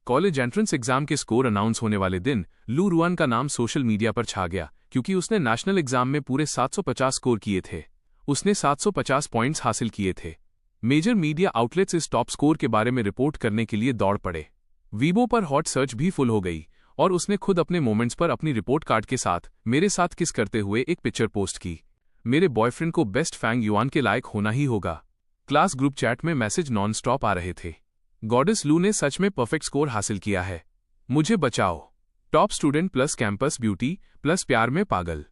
College entrance exam के score announce होने वाले दिन लू रुआन का नाम सोशल मीडिया पर छा गया क्योंकि उसने नेशनल एग्जाम में पूरे 750 स्कोर किए थे। उसने 750 पॉइंट्स हासिल किए थे। मेजर मीडिया आउटलेट्स इस टॉप स्कोर के बारे में रिपोर्ट करने के लिए दौड़ पड़े। वीबो पर हॉट सर्च भी फुल हो गई और उसने खुद अपने मोमेंट्स पर अपनी रिपोर्ट कार्ड के साथ मेरे साथ किस करते हुए एक पिक्चर पोस्ट की। मेरे बॉयफ्रेंड को बेस्ट फैंग युआन के लायक होना ही होगा। क्लास ग्रुप चैट में मैसेज नॉन स्टॉप आ रहे थे। गॉडेस लू ने सच में परफेक्ट स्कोर हासिल किया है। मुझे बचाओ। Top student plus campus beauty plus प्यार में पागल।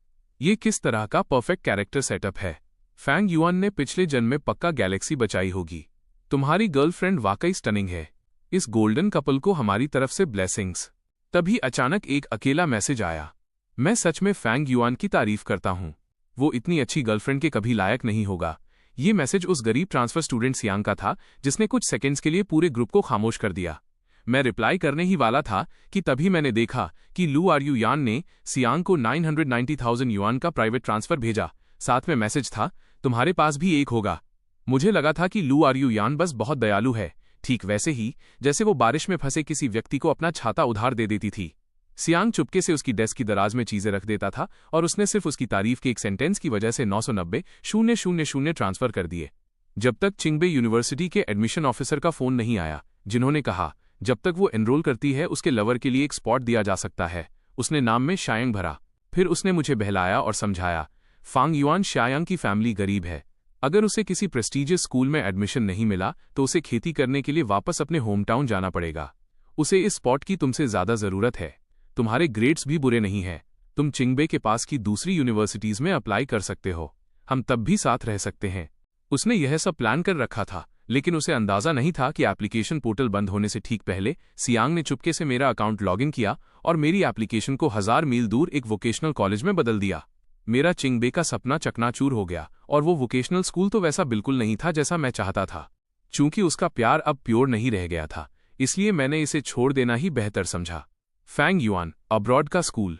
ये किस तरह का परफेक्ट कैरेक्टर सेटअप है। फैंग युआन ने पिछले जन्म में पक्का गैलेक्सी बचाई होगी। तुम्हारी गर्लफ्रेंड वाकई स्टनिंग है। इस गोल्डन कपल को हमारी तरफ से ब्लेसिंग्स। तभी अचानक एक अकेला मैसेज आया। मैं सच में फैंग युआन की तारीफ करता हूं। वो इतनी अच्छी गर्लफ्रेंड के कभी लायक नहीं होगा। ये मैसेज उस गरीब ट्रांसफर स्टूडेंट सियांग का था जिसने कुछ सेकंड्स के लिए पूरे ग्रुप को खामोश कर दिया। मैं रिप्लाई करने ही वाला था कि तभी मैंने देखा कि लू आर यू यान ने सियांग को 990,000 युआन का प्राइवेट ट्रांसफर भेजा। साथ में मैसेज था, तुम्हारे पास भी एक होगा। मुझे लगा था कि लू आर यू यान बस बहुत दयालु है, ठीक वैसे ही जैसे वो बारिश में फंसे किसी व्यक्ति को अपना छाता उधार दे देती थी। सियांग चुपके से उसकी डेस्क की दराज में चीजें रख देता था और उसने सिर्फ उसकी तारीफ के एक सेंटेंस की वजह से 990,000 ट्रांसफर कर दिए। जब तक चिंगबे यूनिवर्सिटी के एडमिशन ऑफिसर का फोन नहीं आया, जिन्होंने कहा जब तक वो एनरोल करती है उसके लवर के लिए एक स्पॉट दिया जा सकता है। उसने नाम में शायांग भरा। फिर उसने मुझे बहलाया और समझाया, फांग युआन शायांग की फैमिली गरीब है। अगर उसे किसी प्रेस्टीजियस स्कूल में एडमिशन नहीं मिला तो उसे खेती करने के लिए वापस अपने होम टाउन जाना पड़ेगा। उसे इस स्पॉट की तुमसे ज्यादा जरूरत है। तुम्हारे ग्रेड्स भी बुरे नहीं हैं। तुम चिंगबे के पास की दूसरी यूनिवर्सिटीज में अप्लाई कर सकते हो। हम तब भी साथ रह सकते हैं। उसने यह सब प्लान कर रखा था, लेकिन उसे अंदाजा नहीं था कि एप्लीकेशन पोर्टल बंद होने से ठीक पहले सियांग ने चुपके से मेरा अकाउंट लॉगिन किया और मेरी एप्लीकेशन को 1000 मील दूर एक वोकेशनल कॉलेज में बदल दिया। मेरा चिंगबे का सपना चकनाचूर हो गया और वो वोकेशनल स्कूल तो वैसा बिल्कुल नहीं था जैसा मैं चाहता था। चूंकि उसका प्यार अब प्योर नहीं रह गया था, इसलिए मैंने इसे छोड़ देना ही बेहतर समझा। फैंग युआन, अब्रॉड का स्कूल।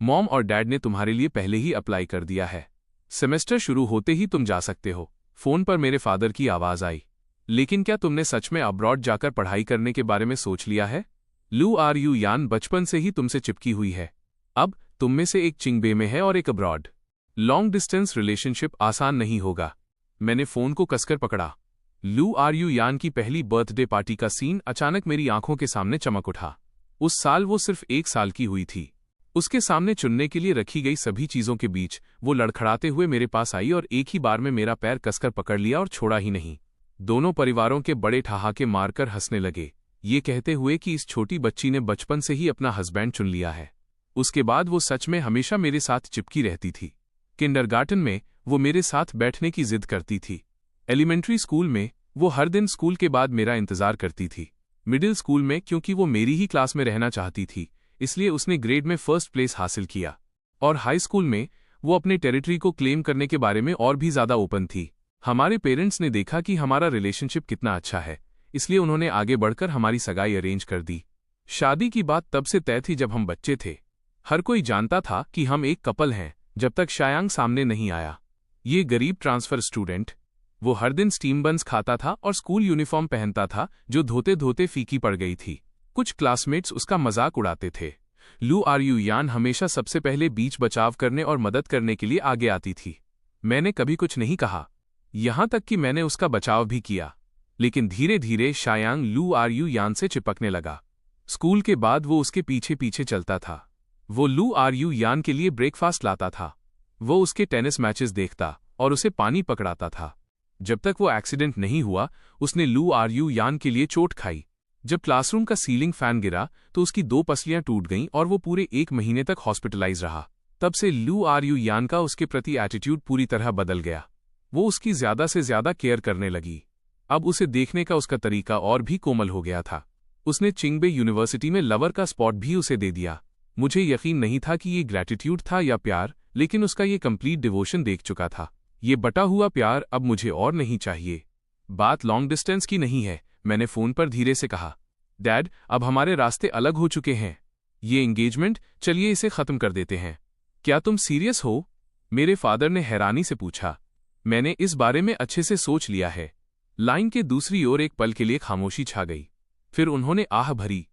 मॉम और डैड ने तुम्हारे लिए पहले ही अप्लाई कर दिया है। सेमेस्टर शुरू होते ही तुम जा सकते हो। फोन पर मेरे फादर की आवाज आई। लेकिन क्या तुमने सच में अब्रॉड जाकर पढ़ाई करने के बारे में सोच लिया है? लू आर यू यान बचपन से ही तुमसे चिपकी हुई है। अब तुम में से एक चिंगबे में है और एक अब्रॉड। लॉन्ग डिस्टेंस रिलेशनशिप आसान नहीं होगा। मैंने फोन को कसकर पकड़ा। लू आर यू यान की पहली बर्थडे पार्टी का सीन अचानक मेरी आंखों के सामने चमक उठा। उस साल वो सिर्फ 1 साल की हुई थी। उसके सामने चुनने के लिए रखी गई सभी चीजों के बीच वो लड़खड़ाते हुए मेरे पास आई और एक ही बार में मेरा पैर कसकर पकड़ लिया और छोड़ा ही नहीं। दोनों परिवारों के बड़े ठहाके मारकर हंसने लगे, ये कहते हुए कि इस छोटी बच्ची ने बचपन से ही अपना हस्बैंड चुन लिया है। उसके बाद वो सच में हमेशा मेरे साथ चिपकी रहती थी। किंडरगार्टन में वो मेरे साथ बैठने की जिद करती थी। एलिमेंट्री स्कूल में वो हर दिन स्कूल के बाद मेरा इंतजार करती थी। मिडिल स्कूल में क्योंकि वो मेरी ही क्लास में रहना चाहती थी, इसलिए उसने ग्रेड में फर्स्ट प्लेस हासिल किया। और हाई स्कूल में वो अपने टेरिटरी को क्लेम करने के बारे में और भी ज्यादा ओपन थी। हमारे पेरेंट्स ने देखा कि हमारा रिलेशनशिप कितना अच्छा है, इसलिए उन्होंने आगे बढ़कर हमारी सगाई अरेंज कर दी। शादी की बात तब से तय थी जब हम बच्चे थे। हर कोई जानता था कि हम एक कपल हैं जब तक शायांग सामने नहीं आया। ये गरीब ट्रांसफर स्टूडेंट, वो हर दिन स्टीम बन्स खाता था और स्कूल यूनिफॉर्म पहनता था जो धोते धोते फीकी पड़ गई थी। कुछ क्लासमेट्स उसका मजाक उड़ाते थे। लू आर यू यान हमेशा सबसे पहले बीच बचाव करने और मदद करने के लिए आगे आती थी। मैंने कभी कुछ नहीं कहा, यहां तक कि मैंने उसका बचाव भी किया। लेकिन धीरे धीरे शायांग लू आर यू यान से चिपकने लगा। स्कूल के बाद वो उसके पीछे पीछे चलता था। वो लू आर यू यान के लिए ब्रेकफास्ट लाता था। वो उसके टेनिस मैचेस देखता और उसे पानी पकड़ाता था। जब तक वो एक्सीडेंट नहीं हुआ, उसने लू आर यू यान के लिए चोट खाई। जब क्लासरूम का सीलिंग फैन गिरा तो उसकी 2 पसलियां टूट गईं और वो पूरे 1 महीने तक हॉस्पिटलाइज रहा। तब से लू आर यू यान का उसके प्रति एटीट्यूड पूरी तरह बदल गया। वो उसकी ज्यादा से ज्यादा केयर करने लगी। अब उसे देखने का उसका तरीका और भी कोमल हो गया था। उसने चिंगबे यूनिवर्सिटी में लवर का स्पॉट भी उसे दे दिया। मुझे यकीन नहीं था कि ये ग्रैटिट्यूड था या प्यार, लेकिन उसका ये कंप्लीट डिवोशन देख चुका था। ये बटा हुआ प्यार अब मुझे और नहीं चाहिए। बात लॉन्ग डिस्टेंस की नहीं है, मैंने फोन पर धीरे से कहा। डैड, अब हमारे रास्ते अलग हो चुके हैं। ये एंगेजमेंट, चलिए इसे खत्म कर देते हैं। क्या तुम सीरियस हो? मेरे फादर ने हैरानी से पूछा। मैंने इस बारे में अच्छे से सोच लिया है। लाइन के दूसरी ओर एक पल के लिए खामोशी छा गई। फिर उन्होंने आह भरी।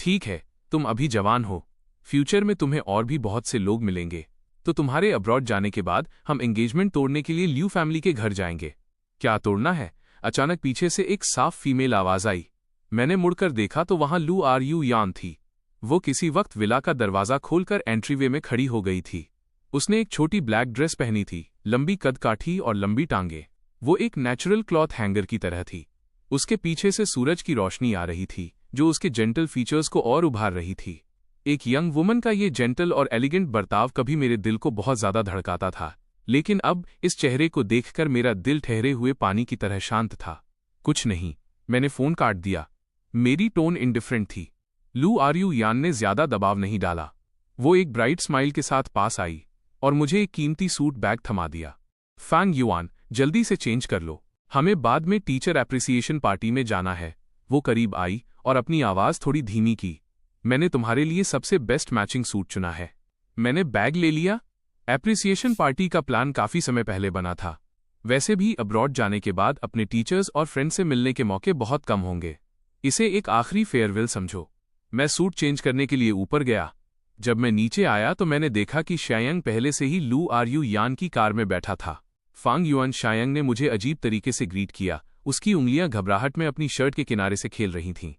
ठीक है, तुम अभी जवान हो, फ्यूचर में तुम्हें और भी बहुत से लोग मिलेंगे, तो तुम्हारे अब्रॉड जाने के बाद हम एंगेजमेंट तोड़ने के लिए ल्यू फैमिली के घर जाएंगे। क्या तोड़ना है? अचानक पीछे से एक साफ फीमेल आवाज आई। मैंने मुड़कर देखा तो वहां लू आर यू यान थी। वो किसी वक्त विला का दरवाजा खोलकर एंट्रीवे में खड़ी हो गई थी। उसने एक छोटी ब्लैक ड्रेस पहनी थी, लंबी कदकाठी और लंबी टांगे। वो एक नेचुरल क्लॉथ हैंगर की तरह थी। उसके पीछे से सूरज की रोशनी आ रही थी, जो उसके जेंटल फीचर्स को और उभार रही थी। एक यंग वुमन का ये जेंटल और एलिगेंट बर्ताव कभी मेरे दिल को बहुत ज्यादा धड़काता था, लेकिन अब इस चेहरे को देखकर मेरा दिल ठहरे हुए पानी की तरह शांत था। कुछ नहीं, मैंने फोन काट दिया। मेरी टोन इंडिफरेंट थी। लू आर यू यान ने ज्यादा दबाव नहीं डाला। वो एक ब्राइट स्माइल के साथ पास आई और मुझे एक कीमती सूट बैग थमा दिया। फैंग युआन, जल्दी से चेंज कर लो, हमें बाद में टीचर एप्रिसिएशन पार्टी में जाना है। वो करीब आई और अपनी आवाज थोड़ी धीमी की। मैंने तुम्हारे लिए सबसे बेस्ट मैचिंग सूट चुना है। मैंने बैग ले लिया। एप्रिसिएशन पार्टी का प्लान काफी समय पहले बना था। वैसे भी अब्रॉड जाने के बाद अपने टीचर्स और फ्रेंड से मिलने के मौके बहुत कम होंगे। इसे एक आखिरी फेयरवेल समझो। मैं सूट चेंज करने के लिए ऊपर गया। जब मैं नीचे आया तो मैंने देखा कि शायंग पहले से ही लू आर यू यान की कार में बैठा था। फांग युआन शायंग ने मुझे अजीब तरीके से ग्रीट किया। उसकी उंगलियां घबराहट में अपनी शर्ट के किनारे से खेल रही थीं।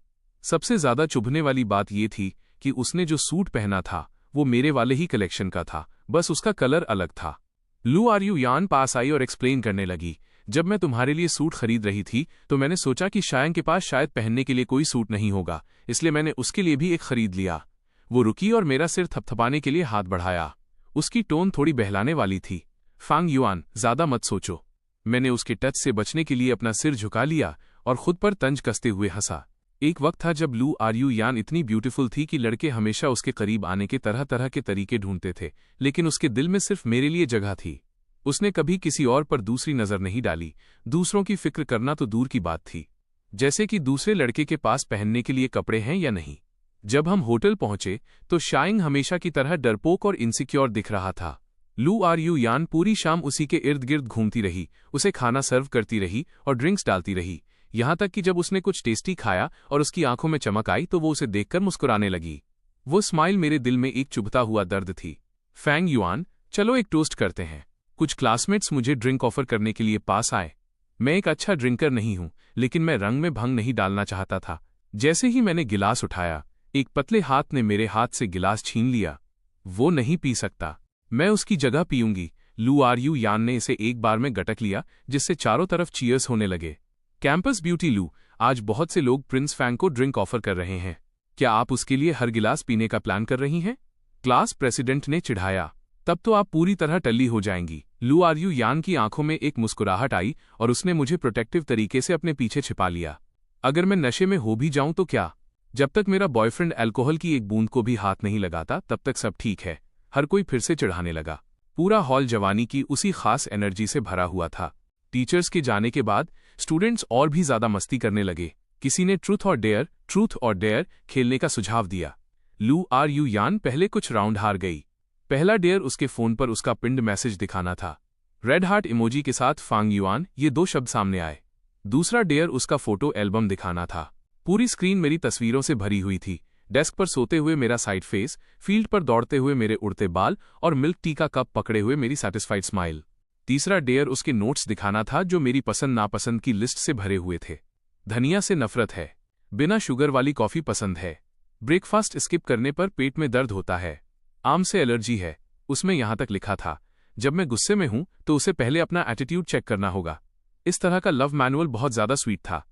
सबसे ज्यादा चुभने वाली बात यह थी कि उसने जो सूट पहना था वो मेरे वाले ही कलेक्शन का था, बस उसका कलर अलग था। लू आर यू यान पास आई और एक्सप्लेन करने लगी, जब मैं तुम्हारे लिए सूट खरीद रही थी तो मैंने सोचा कि शायंग के पास शायद पहनने के लिए कोई सूट नहीं होगा, इसलिए मैंने उसके लिए भी एक खरीद लिया। वो रुकी और मेरा सिर थपथपाने के लिए हाथ बढ़ाया। उसकी टोन थोड़ी बहलाने वाली थी। फांग युआन, ज्यादा मत सोचो। मैंने उसके टच से बचने के लिए अपना सिर झुका लिया और खुद पर तंज कसते हुए हंसा। एक वक्त था जब लू आर यू यान इतनी ब्यूटीफुल थी कि लड़के हमेशा उसके करीब आने के तरह तरह के तरीके ढूंढते थे, लेकिन उसके दिल में सिर्फ मेरे लिए जगह थी। उसने कभी किसी और पर दूसरी नजर नहीं डाली। दूसरों की फिक्र करना तो दूर की बात थी, जैसे कि दूसरे लड़के के पास पहनने के लिए कपड़े हैं या नहीं। जब हम होटल पहुंचे तो शायंग हमेशा की तरह डरपोक और इनसिक्योर दिख रहा था। लू आर यू यान पूरी शाम उसी के इर्द गिर्द घूमती रही, उसे खाना सर्व करती रही और ड्रिंक्स डालती रही, यहां तक कि जब उसने कुछ टेस्टी खाया और उसकी आंखों में चमक आई तो वो उसे देखकर मुस्कुराने लगी। वो स्माइल मेरे दिल में एक चुभता हुआ दर्द थी। फैंग युआन, चलो एक टोस्ट करते हैं। कुछ क्लासमेट्स मुझे ड्रिंक ऑफर करने के लिए पास आए। मैं एक अच्छा ड्रिंकर नहीं हूं, लेकिन मैं रंग में भंग नहीं डालना चाहता था। जैसे ही मैंने गिलास उठाया, एक पतले हाथ ने मेरे हाथ से गिलास छीन लिया। वो नहीं पी सकता, मैं उसकी जगह पीऊंगी। लू आर यू यान ने इसे एक बार में गटक लिया, जिससे चारों तरफ चीयर्स होने लगे। कैंपस ब्यूटी लू, आज बहुत से लोग प्रिंस फैंग को ड्रिंक ऑफर कर रहे हैं। क्या आप उसके लिए हर गिलास पीने का प्लान कर रही हैं? क्लास प्रेसिडेंट ने चिढ़ाया। तब तो आप पूरी तरह टल्ली हो जाएंगी। लू आर यू यान की आंखों में एक मुस्कुराहट आई और उसने मुझे प्रोटेक्टिव तरीके से अपने पीछे छिपा लिया। अगर मैं नशे में हो भी जाऊं तो क्या? जब तक मेरा बॉयफ्रेंड अल्कोहल की एक बूंद को भी हाथ नहीं लगाता तब तक सब ठीक है। हर कोई फिर से चिढ़ाने लगा। पूरा हॉल जवानी की उसी खास एनर्जी से भरा हुआ था। टीचर्स के जाने के बाद स्टूडेंट्स और भी ज्यादा मस्ती करने लगे। किसी ने ट्रूथ और डेयर खेलने का सुझाव दिया। लू आर यू यान पहले कुछ राउंड हार गई। पहला डेयर उसके फोन पर उसका पिंड मैसेज दिखाना था। रेड हार्ट इमोजी के साथ फांग युआन, ये 2 शब्द सामने आए। दूसरा डेयर उसका फोटो एल्बम दिखाना था। पूरी स्क्रीन मेरी तस्वीरों से भरी हुई थी। डेस्क पर सोते हुए मेरा साइड फेस, फील्ड पर दौड़ते हुए मेरे उड़ते बाल और मिल्क टी का कप पकड़े हुए मेरी सैटिस्फाइड स्माइल। तीसरा डेयर उसके नोट्स दिखाना था, जो मेरी पसंद नापसंद की लिस्ट से भरे हुए थे। धनिया से नफरत है, बिना शुगर वाली कॉफी पसंद है, ब्रेकफास्ट स्किप करने पर पेट में दर्द होता है, आम से एलर्जी है। उसमें यहां तक लिखा था, जब मैं गुस्से में हूं तो उसे पहले अपना एटीट्यूड चेक करना होगा। इस तरह का लव मैनुअल बहुत ज्यादा स्वीट था।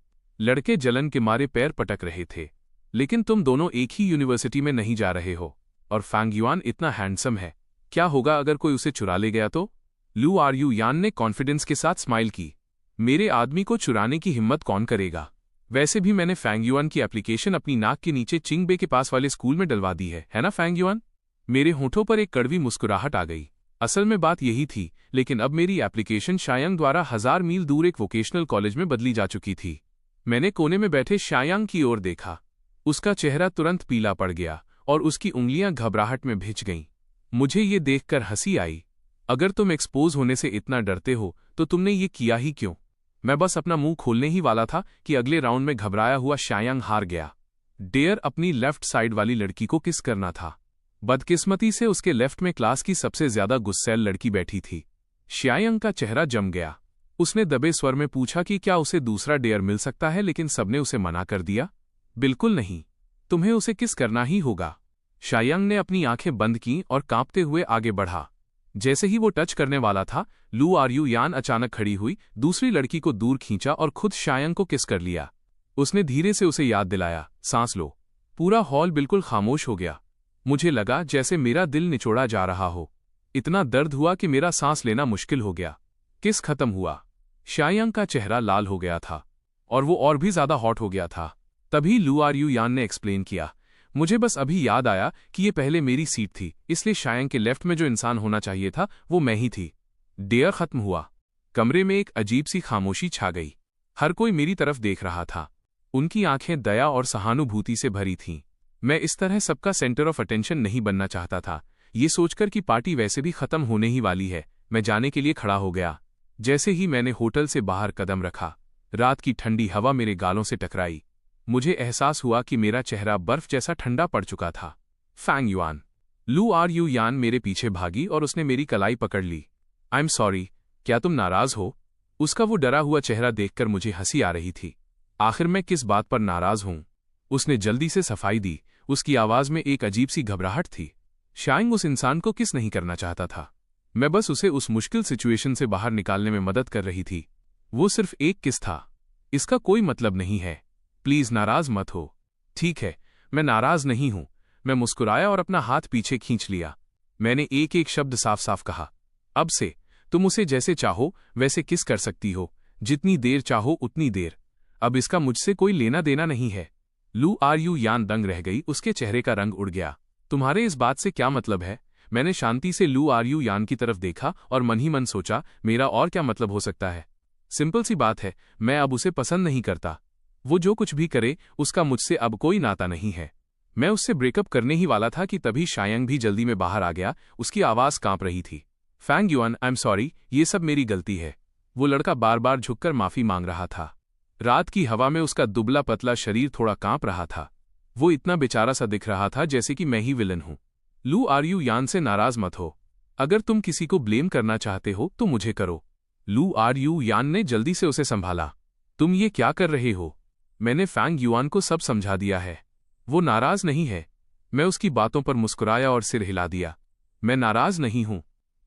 लड़के जलन के मारे पैर पटक रहे थे। लेकिन तुम दोनों एक ही यूनिवर्सिटी में नहीं जा रहे हो, और फैंग युआन इतना हैंडसम है, क्या होगा अगर कोई उसे चुरा ले गया तो? लू आर यू यान ने कॉन्फिडेंस के साथ स्माइल की। मेरे आदमी को चुराने की हिम्मत कौन करेगा? वैसे भी मैंने फैंग युआन की एप्लीकेशन अपनी नाक के नीचे चिंगबे के पास वाले स्कूल में डलवा दी है ना फैंग युआन? मेरे होठों पर एक कड़वी मुस्कुराहट आ गई। असल में बात यही थी, लेकिन अब मेरी एप्लीकेशन शायंग द्वारा 1000 मील दूर एक वोकेशनल कॉलेज में बदली जा चुकी थी। मैंने कोने में बैठे शायंग की ओर देखा। उसका चेहरा तुरंत पीला पड़ गया और उसकी उंगलियां घबराहट में भिज गईं। मुझे ये देखकर हंसी आई। अगर तुम एक्सपोज होने से इतना डरते हो तो तुमने ये किया ही क्यों? मैं बस अपना मुंह खोलने ही वाला था कि अगले राउंड में घबराया हुआ शायंग हार गया। डेयर अपनी लेफ्ट साइड वाली लड़की को किस करना था। बदकिस्मती से उसके लेफ्ट में क्लास की सबसे ज्यादा गुस्सैल लड़की बैठी थी। शायांग का चेहरा जम गया। उसने दबे स्वर में पूछा कि क्या उसे दूसरा डेयर मिल सकता है, लेकिन सबने उसे मना कर दिया। बिल्कुल नहीं, तुम्हें उसे किस करना ही होगा। शायांग ने अपनी आंखें बंद की और कांपते हुए आगे बढ़ा। जैसे ही वो टच करने वाला था, लू आर्यू यान अचानक खड़ी हुई, दूसरी लड़की को दूर खींचा और खुद शायांग को किस कर लिया। उसने धीरे से उसे याद दिलाया, सांस लो। पूरा हॉल बिल्कुल खामोश हो गया। मुझे लगा जैसे मेरा दिल निचोड़ा जा रहा हो। इतना दर्द हुआ कि मेरा सांस लेना मुश्किल हो गया। किस खत्म हुआ। शायांग का चेहरा लाल हो गया था और वो और भी ज्यादा हॉट हो गया था। तभी लू आर्यू यान ने एक्सप्लेन किया, मुझे बस अभी याद आया कि ये पहले मेरी सीट थी, इसलिए शायांग के लेफ्ट में जो इंसान होना चाहिए था वो मैं ही थी। डेयर खत्म हुआ। कमरे में एक अजीब सी खामोशी छा गई। हर कोई मेरी तरफ देख रहा था। उनकी आंखें दया और सहानुभूति से भरी थीं। मैं इस तरह सबका सेंटर ऑफ अटेंशन नहीं बनना चाहता था। ये सोचकर कि पार्टी वैसे भी खत्म होने ही वाली है, मैं जाने के लिए खड़ा हो गया। जैसे ही मैंने होटल से बाहर कदम रखा, रात की ठंडी हवा मेरे गालों से टकराई। मुझे एहसास हुआ कि मेरा चेहरा बर्फ जैसा ठंडा पड़ चुका था। Fang Yuan. लू आर्यू यान मेरे पीछे भागी और उसने मेरी कलाई पकड़ ली। आई एम सॉरी, क्या तुम नाराज हो? उसका वो डरा हुआ चेहरा देखकर मुझे हंसी आ रही थी। आखिर मैं किस बात पर नाराज हूं? उसने जल्दी से सफाई दी। उसकी आवाज में एक अजीब सी घबराहट थी। शायद उस इंसान को किस नहीं करना चाहता था। मैं बस उसे उस मुश्किल सिचुएशन से बाहर निकालने में मदद कर रही थी। वो सिर्फ एक किस था। इसका कोई मतलब नहीं है। प्लीज नाराज मत हो। ठीक है, मैं नाराज नहीं हूं। मैं मुस्कुराया और अपना हाथ पीछे खींच लिया। मैंने एक एक शब्द साफ साफ कहा, अब से तुम उसे जैसे चाहो वैसे किस कर सकती हो, जितनी देर चाहो उतनी देर। अब इसका मुझसे कोई लेना देना नहीं है। लू आर्यू यान दंग रह गई। उसके चेहरे का रंग उड़ गया। तुम्हारे इस बात से क्या मतलब है? मैंने शांति से लू आर्यू यान की तरफ देखा और मन ही मन सोचा, मेरा और क्या मतलब हो सकता है? सिंपल सी बात है, मैं अब उसे पसंद नहीं करता। वो जो कुछ भी करे उसका मुझसे अब कोई नाता नहीं है। मैं उससे ब्रेकअप करने ही वाला था कि तभी शायांग भी जल्दी में बाहर आ गया। उसकी आवाज कांप रही थी। Fang Yuan, I am sorry, ये सब मेरी गलती है। वो लड़का बार बार झुककर माफी मांग रहा था। रात की हवा में उसका दुबला पतला शरीर थोड़ा कांप रहा था। वो इतना बेचारा सा दिख रहा था जैसे कि मैं ही विलन हूं। लू आर्यू यान से नाराज मत हो। अगर तुम किसी को ब्लेम करना चाहते हो तो मुझे करो। लू आर्यू यान ने जल्दी से उसे संभाला। तुम ये क्या कर रहे हो? मैंने फैंग युआन को सब समझा दिया है। वो नाराज नहीं है। मैं उसकी बातों पर मुस्कुराया और सिर हिला दिया। मैं नाराज नहीं हूं।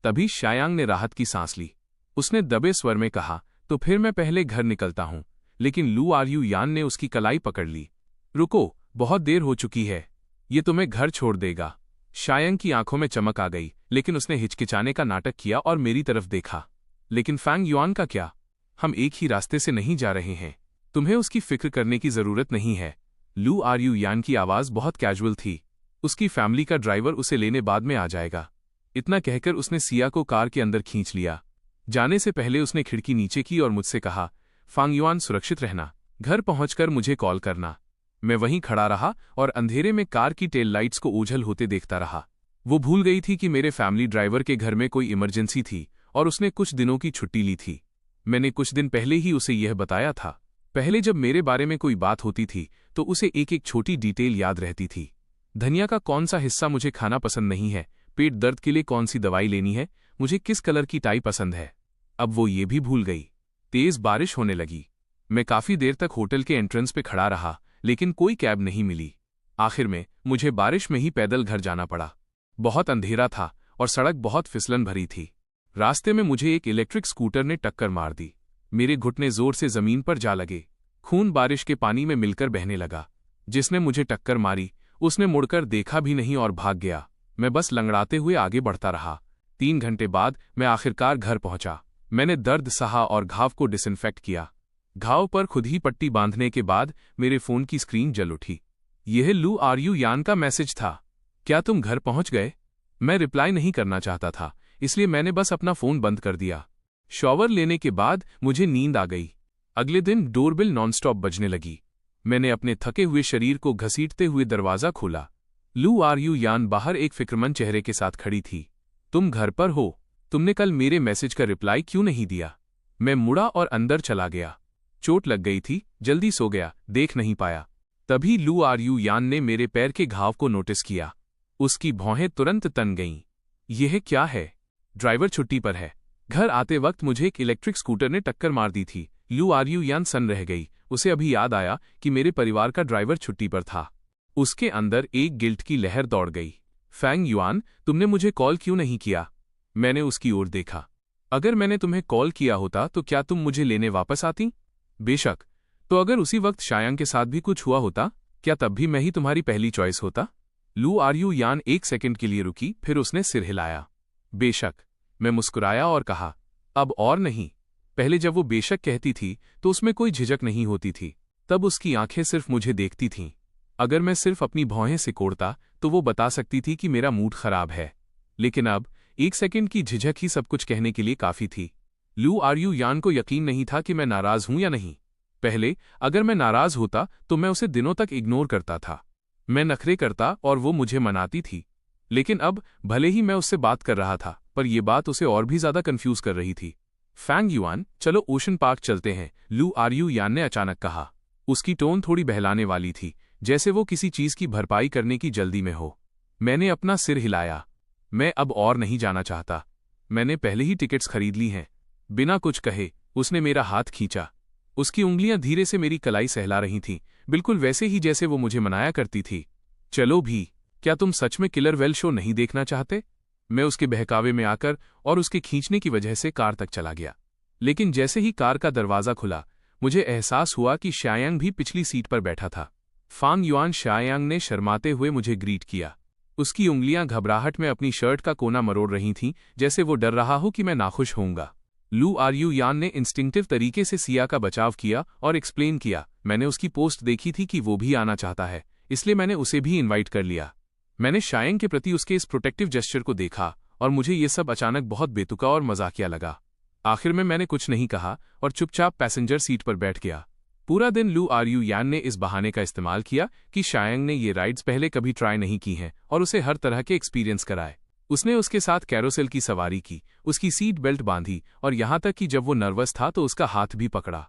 तभी शायांग ने राहत की सांस ली। उसने दबे स्वर में कहा, तो फिर मैं पहले घर निकलता हूं। लेकिन लू आर्यू यान ने उसकी कलाई पकड़ ली। रुको, बहुत देर हो चुकी है। ये तुम्हें घर छोड़ देगा। शायांग की आंखों में चमक आ गई, लेकिन उसने हिचकिचाने का नाटक किया और मेरी तरफ देखा। लेकिन फैंग युआन का क्या? हम एक ही रास्ते से नहीं जा रहे हैं। तुम्हें उसकी फिक्र करने की जरूरत नहीं है। लू आर्यू यान की आवाज बहुत कैजुअल थी। उसकी फैमिली का ड्राइवर उसे लेने बाद में आ जाएगा। इतना कहकर उसने सिया को कार के अंदर खींच लिया। जाने से पहले उसने खिड़की नीचे की और मुझसे कहा, फैंग युआन, सुरक्षित रहना। घर पहुंचकर मुझे कॉल करना। मैं वहीं खड़ा रहा और अंधेरे में कार की टेल लाइट्स को ओझल होते देखता रहा। वो भूल गई थी कि मेरे फैमिली ड्राइवर के घर में कोई इमरजेंसी थी और उसने कुछ दिनों की छुट्टी ली थी। मैंने कुछ दिन पहले ही उसे यह बताया था। पहले जब मेरे बारे में कोई बात होती थी तो उसे एक एक छोटी डिटेल याद रहती थी। धनिया का कौन सा हिस्सा मुझे खाना पसंद नहीं है, पेट दर्द के लिए कौन सी दवाई लेनी है, मुझे किस कलर की टाई पसंद है। अब वो ये भी भूल गई। तेज बारिश होने लगी। मैं काफी देर तक होटल के एंट्रेंस पे खड़ा रहा, लेकिन कोई कैब नहीं मिली। आखिर में मुझे बारिश में ही पैदल घर जाना पड़ा। बहुत अंधेरा था और सड़क बहुत फिसलन भरी थी। रास्ते में मुझे एक इलेक्ट्रिक स्कूटर ने टक्कर मार दी। मेरे घुटने जोर से जमीन पर जा लगे। खून बारिश के पानी में मिलकर बहने लगा। जिसने मुझे टक्कर मारी उसने मुड़कर देखा भी नहीं और भाग गया। मैं बस लंगड़ाते हुए आगे बढ़ता रहा। 3 घंटे बाद मैं आखिरकार घर पहुंचा। मैंने दर्द सहा और घाव को डिसइंफेक्ट किया। घाव पर खुद ही पट्टी बांधने के बाद मेरे फोन की स्क्रीन जल उठी। यह लू आर्यू यान का मैसेज था। क्या तुम घर पहुंच गए? मैं रिप्लाई नहीं करना चाहता था, इसलिए मैंने बस अपना फोन बंद कर दिया। शॉवर लेने के बाद मुझे नींद आ गई। अगले दिन डोरबेल नॉनस्टॉप बजने लगी। मैंने अपने थके हुए शरीर को घसीटते हुए दरवाजा खोला। लू आर्यू यान बाहर एक फिक्रमंद चेहरे के साथ खड़ी थी। तुम घर पर हो? तुमने कल मेरे मैसेज का रिप्लाई क्यों नहीं दिया? मैं मुड़ा और अंदर चला गया। चोट लग गई थी, जल्दी सो गया, देख नहीं पाया। तभी लू आरयू यान ने मेरे पैर के घाव को नोटिस किया। उसकी भौहें तुरंत तन गईं। यह क्या है? ड्राइवर छुट्टी पर है। घर आते वक्त मुझे एक इलेक्ट्रिक स्कूटर ने टक्कर मार दी थी। लू आरयू यान सन्न रह गई। उसे अभी याद आया कि मेरे परिवार का ड्राइवर छुट्टी पर था। उसके अंदर एक गिल्ट की लहर दौड़ गई। फैंग युआन, तुमने मुझे कॉल क्यों नहीं किया? मैंने उसकी ओर देखा। अगर मैंने तुम्हें कॉल किया होता तो क्या तुम मुझे लेने वापस आती? बेशक। तो अगर उसी वक्त शायांग के साथ भी कुछ हुआ होता, क्या तब भी मैं ही तुम्हारी पहली चॉइस होता? लू आरयू यान एक सेकंड के लिए रुकी, फिर उसने सिर हिलाया। बेशक। मैं मुस्कुराया और कहा, अब और नहीं। पहले जब वो बेशक कहती थी तो उसमें कोई झिझक नहीं होती थी। तब उसकी आंखें सिर्फ मुझे देखती थीं। अगर मैं सिर्फ अपनी भौहें सिकोड़ता तो वो बता सकती थी कि मेरा मूड खराब है। लेकिन अब एक सेकंड की झिझक ही सब कुछ कहने के लिए काफी थी। लू आरयू यान को यकीन नहीं था कि मैं नाराज हूं या नहीं। पहले अगर मैं नाराज होता तो मैं उसे दिनों तक इग्नोर करता था। मैं नखरे करता और वो मुझे मनाती थी। लेकिन अब भले ही मैं उससे बात कर रहा था, पर यह बात उसे और भी ज्यादा कंफ्यूज कर रही थी। फैंग युआन, चलो ओशन पार्क चलते हैं, लू आरयू यान ने अचानक कहा। उसकी टोन थोड़ी बहलाने वाली थी, जैसे वो किसी चीज की भरपाई करने की जल्दी में हो। मैंने अपना सिर हिलाया। मैं अब और नहीं जाना चाहता। मैंने पहले ही टिकट्स खरीद ली हैं। बिना कुछ कहे उसने मेरा हाथ खींचा। उसकी उंगलियां धीरे से मेरी कलाई सहला रही थीं, बिल्कुल वैसे ही जैसे वो मुझे मनाया करती थी। चलो भी, क्या तुम सच में किलर वेल शो नहीं देखना चाहते? मैं उसके बहकावे में आकर और उसके खींचने की वजह से कार तक चला गया। लेकिन जैसे ही कार का दरवाजा खुला, मुझे एहसास हुआ कि शायांग भी पिछली सीट पर बैठा था। फांग युआन शायांग ने शर्माते हुए मुझे ग्रीट किया। उसकी उंगलियां घबराहट में अपनी शर्ट का कोना मरोड़ रही थीं, जैसे वो डर रहा हो कि मैं नाखुश होऊंगा। लू आरयू यान ने इंस्टिंक्टिव तरीके से सिया का बचाव किया और एक्सप्लेन किया, मैंने उसकी पोस्ट देखी थी कि वो भी आना चाहता है, इसलिए मैंने उसे भी इनवाइट कर लिया। मैंने शायांग के प्रति उसके इस प्रोटेक्टिव जेस्चर को देखा और मुझे ये सब अचानक बहुत बेतुका और मजाकिया लगा। आखिर में मैंने कुछ नहीं कहा और चुपचाप पैसेंजर सीट पर बैठ गया। पूरा दिन लू आरयू यान ने इस बहाने का इस्तेमाल किया कि शायांग ने ये राइड्स पहले कभी ट्राई नहीं की हैं और उसे हर तरह के एक्सपीरियंस कराए। उसने उसके साथ कैरोसेल की सवारी की, उसकी सीट बेल्ट बांधी और यहां तक कि जब वो नर्वस था तो उसका हाथ भी पकड़ा।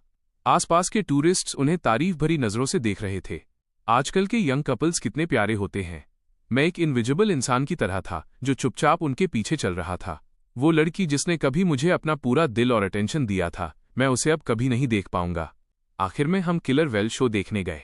आसपास के टूरिस्ट्स उन्हें तारीफ भरी नजरों से देख रहे थे। आजकल के यंग कपल्स कितने प्यारे होते हैं। मैं एक इनविजिबल इंसान की तरह था जो चुपचाप उनके पीछे चल रहा था। वो लड़की जिसने कभी मुझे अपना पूरा दिल और अटेंशन दिया था, मैं उसे अब कभी नहीं देख पाऊंगा। आखिर में हम किलर वेल शो देखने गए।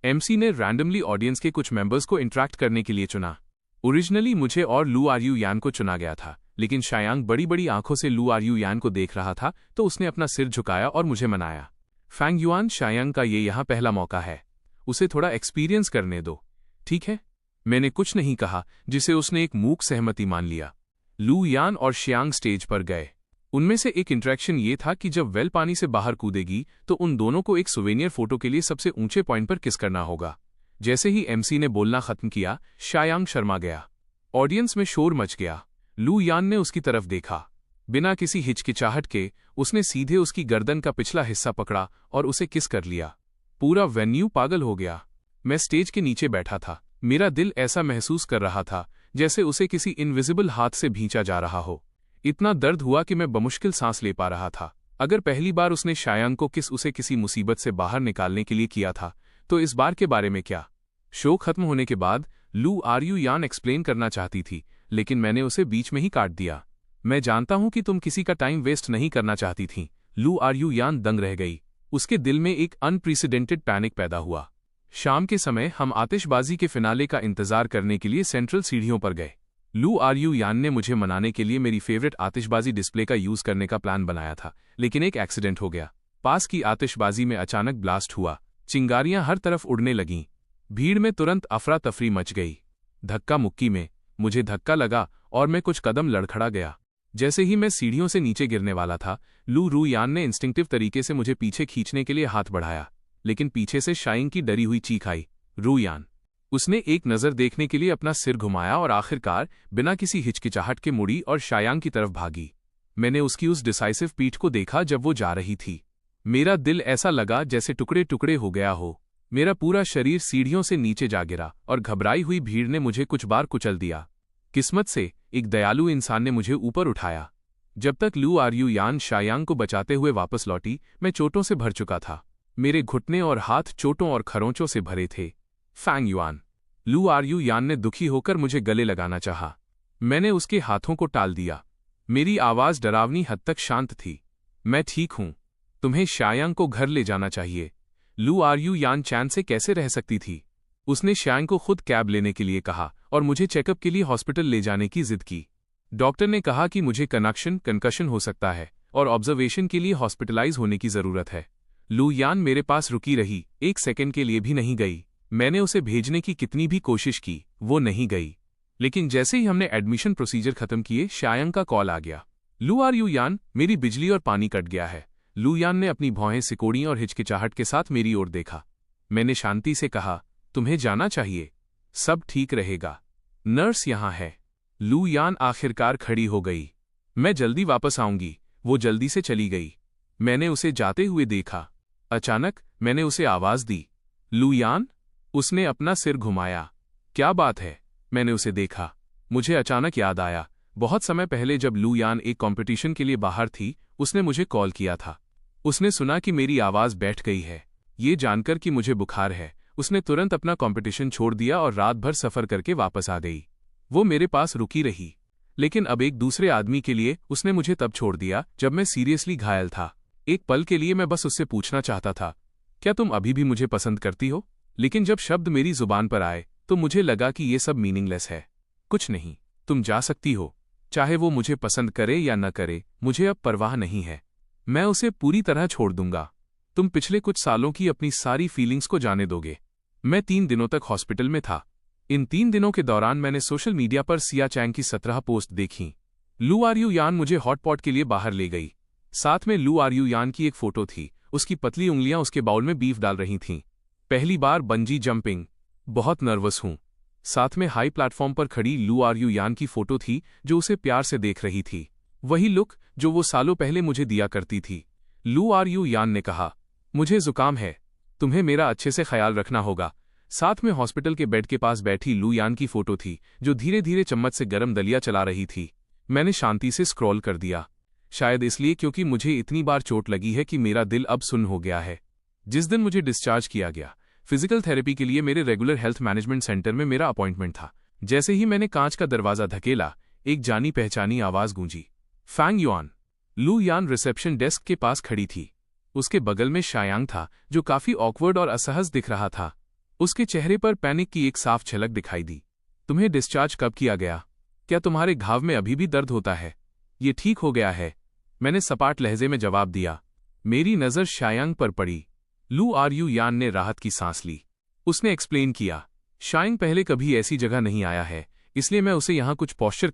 एमसी ने रैंडमली ऑडियंस के कुछ मेंबर्स को इंटरेक्ट करने के लिए चुना। ओरिजिनली मुझे और लू आरयू यान को चुना गया था, लेकिन शायांग बड़ी बड़ी आंखों से लू आरयू यान को देख रहा था तो उसने अपना सिर झुकाया और मुझे मनाया। फैंग युआन, शायांग का ये यहाँ पहला मौका है, उसे थोड़ा एक्सपीरियंस करने दो, ठीक है? मैंने कुछ नहीं कहा, जिसे उसने एक मूक सहमति मान लिया। लू यान और शायांग स्टेज पर गए। उनमें से एक इंटरेक्शन ये था कि जब वेल पानी से बाहर कूदेगी तो उन दोनों को एक सुवेनियर फोटो के लिए सबसे ऊंचे पॉइंट पर किस करना होगा। जैसे ही एमसी ने बोलना खत्म किया, शायांग शर्मा गया। ऑडियंस में शोर मच गया। लू यान ने उसकी तरफ देखा। बिना किसी हिचकिचाहट के उसने सीधे उसकी गर्दन का पिछला हिस्सा पकड़ा और उसे किस कर लिया। पूरा वेन्यू पागल हो गया। मैं स्टेज के नीचे बैठा था। मेरा दिल ऐसा महसूस कर रहा था जैसे उसे किसी इनविजिबल हाथ से भींचा जा रहा हो। इतना दर्द हुआ कि मैं बमुश्किल सांस ले पा रहा था। अगर पहली बार उसने शायांग को किस उसे किसी मुसीबत से बाहर निकालने के लिए किया था, तो इस बार के बारे में क्या? शो खत्म होने के बाद लू आरयू यान एक्सप्लेन करना चाहती थी, लेकिन मैंने उसे बीच में ही काट दिया। मैं जानता हूं कि तुम किसी का टाइम वेस्ट नहीं करना चाहती थीं। लू आरयू यान दंग रह गई। उसके दिल में एक अनप्रेसिडेंटेड पैनिक पैदा हुआ। शाम के समय हम आतिशबाजी के फिनाले का इंतजार करने के लिए सेंट्रल सीढ़ियों पर गए। लू आरयू यान ने मुझे मनाने के लिए मेरी फेवरेट आतिशबाजी डिस्प्ले का यूज करने का प्लान बनाया था, लेकिन एक एक्सीडेंट हो गया। पास की आतिशबाजी में अचानक ब्लास्ट हुआ। चिंगारियां हर तरफ उड़ने लगीं। भीड़ में तुरंत अफरा तफरी मच गई। धक्का मुक्की में मुझे धक्का लगा और मैं कुछ कदम लड़खड़ा गया। जैसे ही मैं सीढ़ियों से नीचे गिरने वाला था, लू रू यान ने इंस्टिंक्टिव तरीके से मुझे पीछे खींचने के लिए हाथ बढ़ाया, लेकिन पीछे से शायांग की डरी हुई चीख आई, रू यान। उसने एक नज़र देखने के लिए अपना सिर घुमाया और आखिरकार बिना किसी हिचकिचाहट के मुड़ी और शायांग की तरफ भागी। मैंने उसकी उस डिसाइसिव पीठ को देखा जब वो जा रही थी। मेरा दिल ऐसा लगा जैसे टुकड़े टुकड़े हो गया हो। मेरा पूरा शरीर सीढ़ियों से नीचे जा गिरा और घबराई हुई भीड़ ने मुझे कुछ बार कुचल दिया। किस्मत से एक दयालु इंसान ने मुझे ऊपर उठाया। जब तक लू आरयू यान शायांग को बचाते हुए वापस लौटी, मैं चोटों से भर चुका था। मेरे घुटने और हाथ चोटों और खरोंचों से भरे थे। Fang Yuan. लू आरयू यान ने दुखी होकर मुझे गले लगाना चाहा। मैंने उसके हाथों को टाल दिया। मेरी आवाज डरावनी हद तक शांत थी। मैं ठीक हूं। तुम्हें शायांग को घर ले जाना चाहिए। लू आरयू यान चैन से कैसे रह सकती थी। उसने शायांग को खुद कैब लेने के लिए कहा और मुझे चेकअप के लिए हॉस्पिटल ले जाने की जिद की। डॉक्टर ने कहा कि मुझे कंकशन हो सकता है और ऑब्जर्वेशन के लिए हॉस्पिटलाइज होने की जरूरत है। लू यान मेरे पास रुकी रही, एक सेकंड के लिए भी नहीं गई। मैंने उसे भेजने की कितनी भी कोशिश की, वो नहीं गई। लेकिन जैसे ही हमने एडमिशन प्रोसीजर खत्म किए, शायांग का कॉल आ गया। लू आरयू यान, मेरी बिजली और पानी कट गया है। लू यान ने अपनी भौहें सिकोड़ी और हिचकिचाहट के साथ मेरी ओर देखा। मैंने शांति से कहा, तुम्हें जाना चाहिए, सब ठीक रहेगा, नर्स यहां है। लू यान आखिरकार खड़ी हो गई। मैं जल्दी वापस आऊंगी। वो जल्दी से चली गई। मैंने उसे जाते हुए देखा। अचानक मैंने उसे आवाज दी, लू यान। उसने अपना सिर घुमाया। क्या बात है? मैंने उसे देखा। मुझे अचानक याद आया, बहुत समय पहले जब लू यान एक कॉम्पिटिशन के लिए बाहर थी, उसने मुझे कॉल किया था। उसने सुना कि मेरी आवाज बैठ गई है। ये जानकर कि मुझे बुखार है, उसने तुरंत अपना कॉम्पिटिशन छोड़ दिया और रात भर सफर करके वापस आ गई। वो मेरे पास रुकी रही, लेकिन अब एक दूसरे आदमी के लिए उसने मुझे तब छोड़ दिया जब मैं सीरियसली घायल था। एक पल के लिए मैं बस उससे पूछना चाहता था, क्या तुम अभी भी मुझे पसंद करती हो? लेकिन जब शब्द मेरी जुबान पर आए तो मुझे लगा कि ये सब मीनिंगलेस है। कुछ नहीं, तुम जा सकती हो। चाहे वो मुझे पसंद करे या न करे, मुझे अब परवाह नहीं है। मैं उसे पूरी तरह छोड़ दूंगा। तुम पिछले कुछ सालों की अपनी सारी फीलिंग्स को जाने दोगे। मैं 3 दिनों तक हॉस्पिटल में था। इन 3 दिनों के दौरान मैंने सोशल मीडिया पर सिया चैंग की 17 पोस्ट देखी। लू आरयू यान मुझे हॉटपॉट के लिए बाहर ले गई। साथ में लू आरयू यान की एक फोटो थी। उसकी पतली उंगलियां उसके बाउल में बीफ डाल रही थीं। पहली बार बंजी जंपिंग। बहुत नर्वस हूं। साथ में हाई प्लेटफॉर्म पर खड़ी लू आरयू यान की फोटो थी, जो उसे प्यार से देख रही थी। वही लुक जो वो सालों पहले मुझे दिया करती थी। लू आरयू यान ने कहा, मुझे जुकाम है, तुम्हें मेरा अच्छे से ख्याल रखना होगा। साथ में हॉस्पिटल के बेड के पास बैठी लू यान की फोटो थी, जो धीरे धीरे चम्मच से गर्म दलिया चला रही थी। मैंने शांति से स्क्रॉल कर दिया, शायद इसलिए क्योंकि मुझे इतनी बार चोट लगी है कि मेरा दिल अब सुन्न हो गया है। जिस दिन मुझे डिस्चार्ज किया गया, फिजिकल थेरेपी के लिए मेरे रेगुलर हेल्थ मैनेजमेंट सेंटर में मेरा अपॉइंटमेंट था। जैसे ही मैंने कांच का दरवाजा धकेला, एक जानी पहचानी आवाज गूंजी, फैंग युआन। लू यान रिसेप्शन डेस्क के पास खड़ी थी। उसके बगल में शायांग था, जो काफी ऑकवर्ड और असहज दिख रहा था। उसके चेहरे पर पैनिक की एक साफ झलक दिखाई दी। तुम्हें डिस्चार्ज कब किया गया? क्या तुम्हारे घाव में अभी भी दर्द होता है? ये ठीक हो गया है, मैंने सपाट लहजे में जवाब दिया। मेरी नजर शायांग पर पड़ी। लू आरयू यान ने राहत की सांस ली। उसने एक्सप्लेन किया, शायांग पहले कभी ऐसी जगह नहीं आया है, इसलिए मैं उसे यहां कुछ पॉस्चर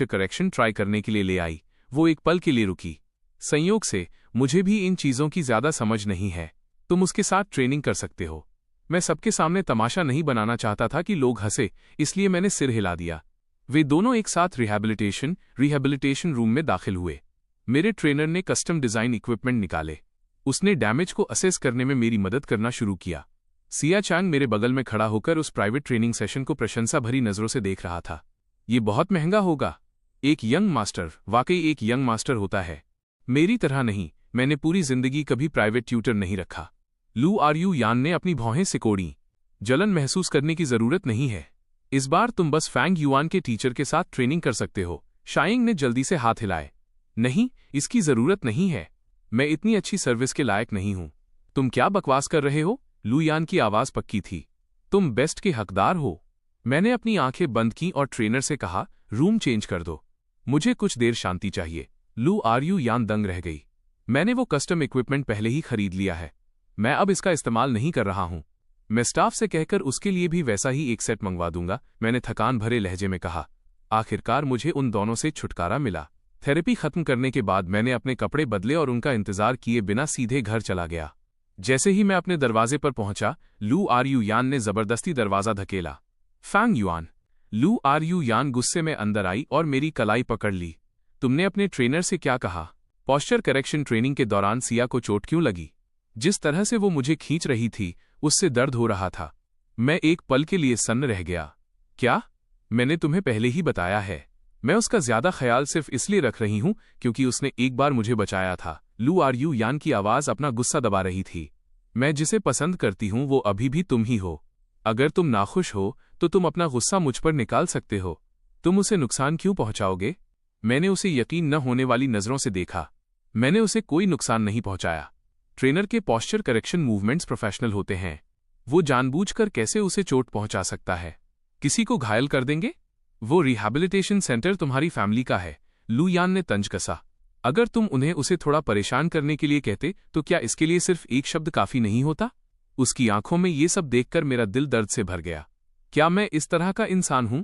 करेक्शन ट्राई करने के लिए ले आई। वो एक पल के लिए रुकी। संयोग से मुझे भी इन चीजों की ज्यादा समझ नहीं है। तुम उसके साथ ट्रेनिंग कर सकते हो। मैं सबके सामने तमाशा नहीं बनाना चाहता था कि लोग हंसे, इसलिए मैंने सिर हिला दिया। वे दोनों एक साथ रिहैबिलिटेशन रूम में दाखिल हुए। मेरे ट्रेनर ने कस्टम डिजाइन इक्विपमेंट निकाले। उसने डैमेज को असेस करने में मेरी मदद करना शुरू किया। सिया चैंग मेरे बगल में खड़ा होकर उस प्राइवेट ट्रेनिंग सेशन को प्रशंसा भरी नजरों से देख रहा था। ये बहुत महंगा होगा। एक यंग मास्टर वाकई एक यंग मास्टर होता है। मेरी तरह नहीं, मैंने पूरी जिंदगी कभी प्राइवेट ट्यूटर नहीं रखा। लू आरयू यान ने अपनी भौहें सिकोड़ी। जलन महसूस करने की जरूरत नहीं है। इस बार तुम बस फैंग युआन के टीचर के साथ ट्रेनिंग कर सकते हो। शायांग ने जल्दी से हाथ हिलाए। नहीं, इसकी जरूरत नहीं है। मैं इतनी अच्छी सर्विस के लायक नहीं हूं। तुम क्या बकवास कर रहे हो? लू यान की आवाज पक्की थी। तुम बेस्ट के हकदार हो। मैंने अपनी आंखें बंद की और ट्रेनर से कहा, रूम चेंज कर दो, मुझे कुछ देर शांति चाहिए। लू आरयू यान दंग रह गई। मैंने वो कस्टम इक्विपमेंट पहले ही खरीद लिया है। मैं अब इसका इस्तेमाल नहीं कर रहा हूं। मैं स्टाफ से कहकर उसके लिए भी वैसा ही एक सेट मंगवा दूंगा, मैंने थकान भरे लहजे में कहा। आखिरकार मुझे उन दोनों से छुटकारा मिला। थेरेपी खत्म करने के बाद मैंने अपने कपड़े बदले और उनका इंतजार किए बिना सीधे घर चला गया। जैसे ही मैं अपने दरवाजे पर पहुंचा, लू आरयू यान ने जबरदस्ती दरवाजा धकेला। Fang Yuan. लू आरयू यान गुस्से में अंदर आई और मेरी कलाई पकड़ ली। तुमने अपने ट्रेनर से क्या कहा? पॉस्चर करेक्शन ट्रेनिंग के दौरान सिया को चोट क्यों लगी? जिस तरह से वो मुझे खींच रही थी, उससे दर्द हो रहा था। मैं एक पल के लिए सन्न रह गया। क्या? मैंने तुम्हें पहले ही बताया है। मैं उसका ज्यादा ख्याल सिर्फ इसलिए रख रही हूं क्योंकि उसने एक बार मुझे बचाया था। लू आरयू यान की आवाज अपना गुस्सा दबा रही थी। मैं जिसे पसंद करती हूं वो अभी भी तुम ही हो। अगर तुम नाखुश हो तो तुम अपना गुस्सा मुझ पर निकाल सकते हो। तुम उसे नुकसान क्यों पहुंचाओगे? मैंने उसे यकीन न होने वाली नजरों से देखा। मैंने उसे कोई नुकसान नहीं पहुंचाया। ट्रेनर के पॉस्चर करेक्शन मूवमेंट्स प्रोफेशनल होते हैं। वो जानबूझकर कैसे उसे चोट पहुंचा सकता है? किसी को घायल कर देंगे? वो रिहैबिलिटेशन सेंटर तुम्हारी फैमिली का है, लू यान ने तंज कसा। अगर तुम उन्हें उसे थोड़ा परेशान करने के लिए कहते तो क्या इसके लिए सिर्फ एक शब्द काफी नहीं होता? उसकी आंखों में ये सब देखकर मेरा दिल दर्द से भर गया। क्या मैं इस तरह का इंसान हूं?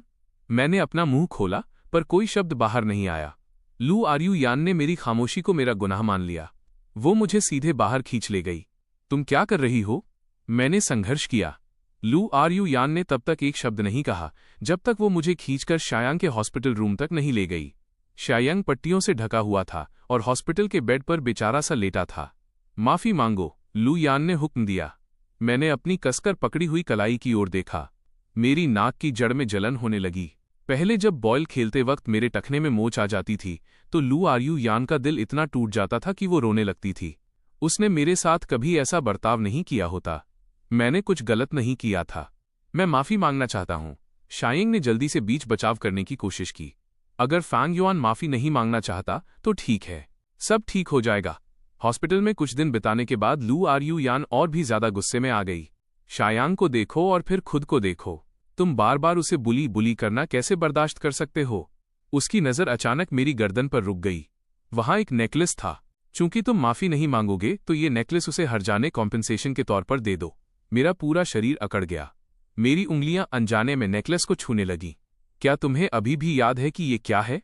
मैंने अपना मुंह खोला पर कोई शब्द बाहर नहीं आया। लू आर्यू यान ने मेरी खामोशी को मेरा गुनाह मान लिया। वो मुझे सीधे बाहर खींच ले गई। तुम क्या कर रही हो? मैंने संघर्ष किया। लू आर्यू यान ने तब तक एक शब्द नहीं कहा जब तक वो मुझे खींचकर शायांग के हॉस्पिटल रूम तक नहीं ले गई। शायांग पट्टियों से ढका हुआ था और हॉस्पिटल के बेड पर बेचारा सा लेटा था। माफी मांगो, लू यान ने हुक्म दिया। मैंने अपनी कसकर पकड़ी हुई कलाई की ओर देखा। मेरी नाक की जड़ में जलन होने लगी। पहले जब बॉयल खेलते वक्त मेरे टखने में मोच आ जाती थी तो लू आर्यू यान का दिल इतना टूट जाता था कि वो रोने लगती थी। उसने मेरे साथ कभी ऐसा बर्ताव नहीं किया होता। मैंने कुछ गलत नहीं किया था। मैं माफी मांगना चाहता हूं। शायांग ने जल्दी से बीच बचाव करने की कोशिश की। अगर फैंग युआन माफी नहीं मांगना चाहता तो ठीक है, सब ठीक हो जाएगा। हॉस्पिटल में कुछ दिन बिताने के बाद लू आर्यू यान और भी ज्यादा गुस्से में आ गई। शायांग को देखो और फिर खुद को देखो। तुम बार बार उसे बुली करना कैसे बर्दाश्त कर सकते हो? उसकी नजर अचानक मेरी गर्दन पर रुक गई। वहां एक नेकलेस था। चूंकि तुम माफी नहीं मांगोगे तो ये नेकलेस उसे हर जाने कॉम्पेंसेशन के तौर पर दे दो। मेरा पूरा शरीर अकड़ गया। मेरी उंगलियां अनजाने में नेकलेस को छूने लगी। क्या तुम्हें अभी भी याद है कि ये क्या है?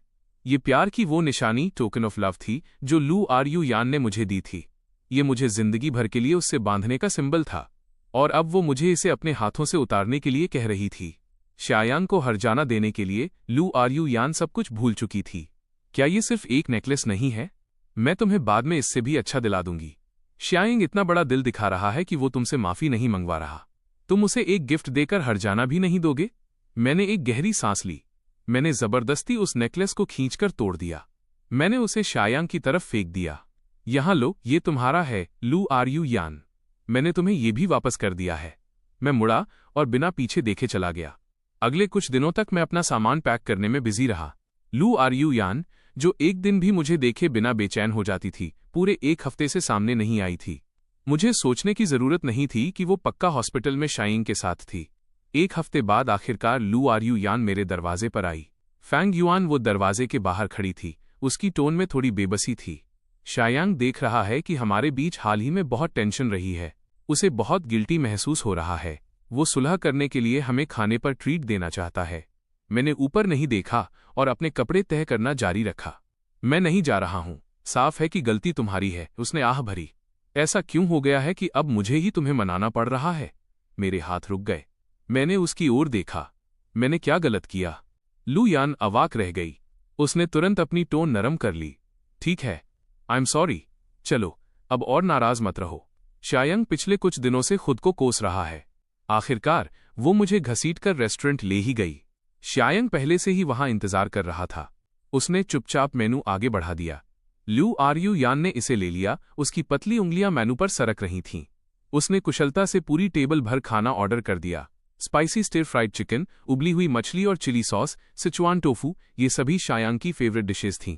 ये प्यार की वो निशानी, टोकन ऑफ लव थी जो लू आर्यू यान ने मुझे दी थी। ये मुझे जिंदगी भर के लिए उससे बांधने का सिंबल था और अब वो मुझे इसे अपने हाथों से उतारने के लिए कह रही थी। शायांग को हर्जाना देने के लिए लू आर्यू यान सब कुछ भूल चुकी थी। क्या ये सिर्फ एक नेकलेस नहीं है? मैं तुम्हें बाद में इससे भी अच्छा दिला दूंगी। शायांग इतना बड़ा दिल दिखा रहा है कि वो तुमसे माफी नहीं मंगवा रहा। तुम उसे एक गिफ्ट देकर हर्जाना भी नहीं दोगे? मैंने एक गहरी सांस ली। मैंने जबरदस्ती उस नेकलेस को खींचकर तोड़ दिया। मैंने उसे शायांग की तरफ फेंक दिया। यहां लो, ये तुम्हारा है लू आर्यू यान। मैंने तुम्हें ये भी वापस कर दिया है। मैं मुड़ा और बिना पीछे देखे चला गया। अगले कुछ दिनों तक मैं अपना सामान पैक करने में बिजी रहा। लू आर्यू यान, जो एक दिन भी मुझे देखे बिना बेचैन हो जाती थी, पूरे एक हफ्ते से सामने नहीं आई थी। मुझे सोचने की जरूरत नहीं थी कि वो पक्का हॉस्पिटल में शायांग के साथ थी। एक हफ्ते बाद आखिरकार लू आर्यू यान मेरे दरवाजे पर आई। फैंग युआन वो दरवाजे के बाहर खड़ी थी। उसकी टोन में थोड़ी बेबसी थी। शायांग देख रहा है कि हमारे बीच हाल ही में बहुत टेंशन रही है। उसे बहुत गिल्टी महसूस हो रहा है। वो सुलह करने के लिए हमें खाने पर ट्रीट देना चाहता है। मैंने ऊपर नहीं देखा और अपने कपड़े तह करना जारी रखा। मैं नहीं जा रहा हूं। साफ है कि गलती तुम्हारी है, उसने आह भरी। ऐसा क्यों हो गया है कि अब मुझे ही तुम्हें मनाना पड़ रहा है? मेरे हाथ रुक गए। मैंने उसकी ओर देखा। मैंने क्या गलत किया? लू यान अवाक रह गई। उसने तुरंत अपनी टोन नरम कर ली। ठीक है, आई एम सॉरी। चलो, अब और नाराज मत रहो। शायांग पिछले कुछ दिनों से खुद को कोस रहा है। आखिरकार वो मुझे घसीटकर रेस्टोरेंट ले ही गई। शायांग पहले से ही वहां इंतजार कर रहा था। उसने चुपचाप मेनू आगे बढ़ा दिया। लू आर्यू यान ने इसे ले लिया। उसकी पतली उंगलियां मेनू पर सरक रही थीं। उसने कुशलता से पूरी टेबल भर खाना ऑर्डर कर दिया। स्पाइसी स्टिर फ्राइड चिकन, उबली हुई मछली और चिली सॉस, सिचुआन टोफू, ये सभी शायांग की फेवरेट डिशेस थीं।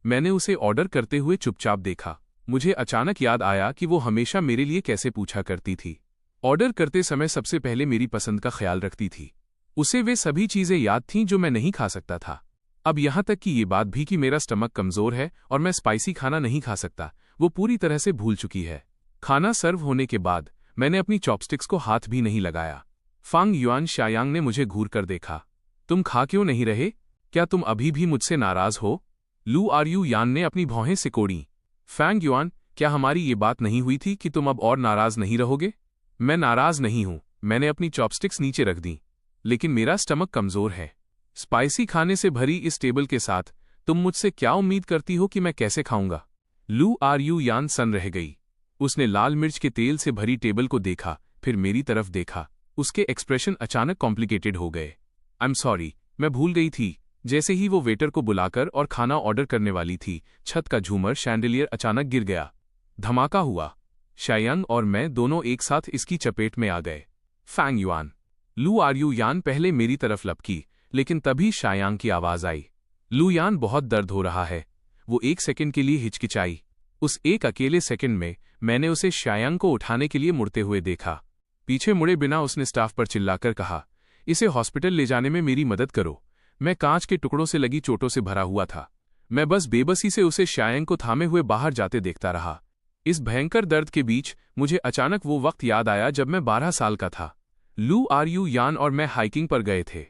मैंने उसे ऑर्डर करते हुए चुपचाप देखा। मुझे अचानक याद आया कि वो हमेशा मेरे लिए कैसे पूछा करती थी। ऑर्डर करते समय सबसे पहले मेरी पसंद का ख्याल रखती थी। उसे वे सभी चीजें याद थीं जो मैं नहीं खा सकता था। अब यहां तक कि ये बात भी कि मेरा स्टमक कमजोर है और मैं स्पाइसी खाना नहीं खा सकता, वो पूरी तरह से भूल चुकी है। खाना सर्व होने के बाद मैंने अपनी चॉपस्टिक्स को हाथ भी नहीं लगाया। फैंग युआन शायांग ने मुझे घूर कर देखा। तुम खा क्यों नहीं रहे? क्या तुम अभी भी मुझसे नाराज हो? लू आर्यू यान ने अपनी भौहें सिकोड़ी। फैंग युआन, क्या हमारी ये बात नहीं हुई थी कि तुम अब और नाराज नहीं रहोगे? मैं नाराज नहीं हूं। मैंने अपनी चॉपस्टिक्स नीचे रख दी। लेकिन मेरा स्टमक कमजोर है। स्पाइसी खाने से भरी इस टेबल के साथ तुम मुझसे क्या उम्मीद करती हो कि मैं कैसे खाऊंगा? लू आर्यू यान सन रह गई। उसने लाल मिर्च के तेल से भरी टेबल को देखा, फिर मेरी तरफ देखा। उसके एक्सप्रेशन अचानक कॉम्प्लिकेटेड हो गए। आई एम सॉरी, मैं भूल गई थी। जैसे ही वो वेटर को बुलाकर और खाना ऑर्डर करने वाली थी, छत का झूमर शैंडिलियर अचानक गिर गया। धमाका हुआ। शायांग और मैं दोनों एक साथ इसकी चपेट में आ गए। फैंग युआन, लू आर यू यान पहले मेरी तरफ लपकी, लेकिन तभी शायांग की आवाज आई। लू यान, बहुत दर्द हो रहा है। वो 1 सेकंड के लिए हिचकिचाई। उस एक अकेले सेकंड में मैंने उसे शायांग को उठाने के लिए मुड़ते हुए देखा। पीछे मुड़े बिना उसने स्टाफ पर चिल्लाकर कहा, इसे हॉस्पिटल ले जाने में मेरी मदद करो। मैं कांच के टुकड़ों से लगी चोटों से भरा हुआ था। मैं बस बेबसी से उसे शायांग को थामे हुए बाहर जाते देखता रहा। इस भयंकर दर्द के बीच मुझे अचानक वो वक्त याद आया जब मैं 12 साल का था। लू आर यू यान और मैं हाइकिंग पर गए थे।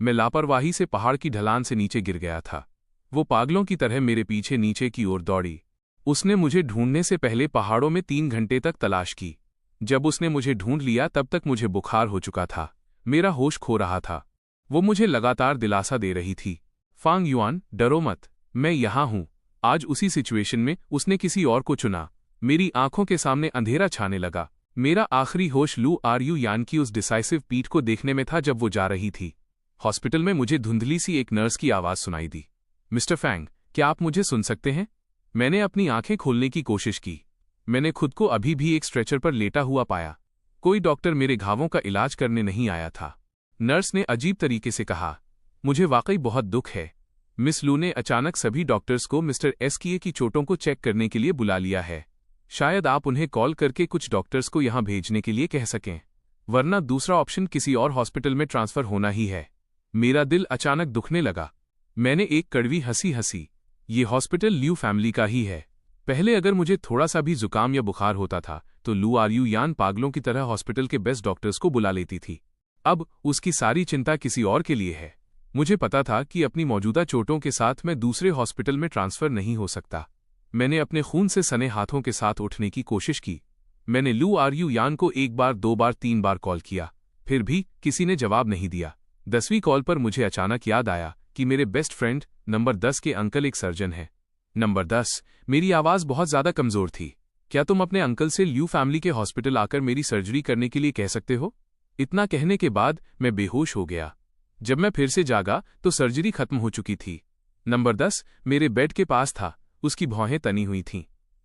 मैं लापरवाही से पहाड़ की ढलान से नीचे गिर गया था। वो पागलों की तरह मेरे पीछे नीचे की ओर दौड़ी। उसने मुझे ढूंढने से पहले पहाड़ों में 3 घंटे तक तलाश की। जब उसने मुझे ढूंढ लिया तब तक मुझे बुखार हो चुका था। मेरा होश खो रहा था। वो मुझे लगातार दिलासा दे रही थी, फांग युआन, डरो मत, मैं यहां हूं। आज उसी सिचुएशन में उसने किसी और को चुना। मेरी आंखों के सामने अंधेरा छाने लगा। मेरा आखिरी होश लू आर यू यान की उस डिसाइसिव पीठ को देखने में था जब वो जा रही थी। हॉस्पिटल में मुझे धुंधली सी एक नर्स की आवाज सुनाई दी, मिस्टर फैंग, क्या आप मुझे सुन सकते हैं? मैंने अपनी आंखें खोलने की कोशिश की। मैंने खुद को अभी भी एक स्ट्रेचर पर लेटा हुआ पाया। कोई डॉक्टर मेरे घावों का इलाज करने नहीं आया था। नर्स ने अजीब तरीके से कहा, मुझे वाकई बहुत दुख है। मिस लू ने अचानक सभी डॉक्टर्स को मिस्टर एस की चोटों को चेक करने के लिए बुला लिया है। शायद आप उन्हें कॉल करके कुछ डॉक्टर्स को यहां भेजने के लिए कह सकें, वरना दूसरा ऑप्शन किसी और हॉस्पिटल में ट्रांसफर होना ही है। मेरा दिल अचानक दुखने लगा। मैंने एक कड़वी हंसी हंसी। ये हॉस्पिटल ल्यू फैमिली का ही है। पहले अगर मुझे थोड़ा सा भी जुकाम या बुखार होता था तो लू आर यू यान पागलों की तरह हॉस्पिटल के बेस्ट डॉक्टर्स को बुला लेती थी। अब उसकी सारी चिंता किसी और के लिए है। मुझे पता था कि अपनी मौजूदा चोटों के साथ मैं दूसरे हॉस्पिटल में ट्रांसफर नहीं हो सकता। मैंने अपने खून से सने हाथों के साथ उठने की कोशिश की। मैंने लू आर यू यान को 1 बार, 2 बार, 3 बार कॉल किया, फिर भी किसी ने जवाब नहीं दिया। 10वीं कॉल पर मुझे अचानक याद आया कि मेरे बेस्ट फ्रेंड नंबर 10 के अंकल एक सर्जन है। नंबर 10, मेरी आवाज बहुत ज्यादा कमजोर थी। क्या तुम अपने अंकल से ल्यू फैमिली के हॉस्पिटल आकर मेरी सर्जरी करने के लिए कह सकते हो? इतना कहने के बाद मैं बेहोश हो गया। जब मैं फिर से जागा तो सर्जरी खत्म हो चुकी थी। नंबर 10 मेरे बेड के पास था। उसकी भौहें तनी हुई थीं।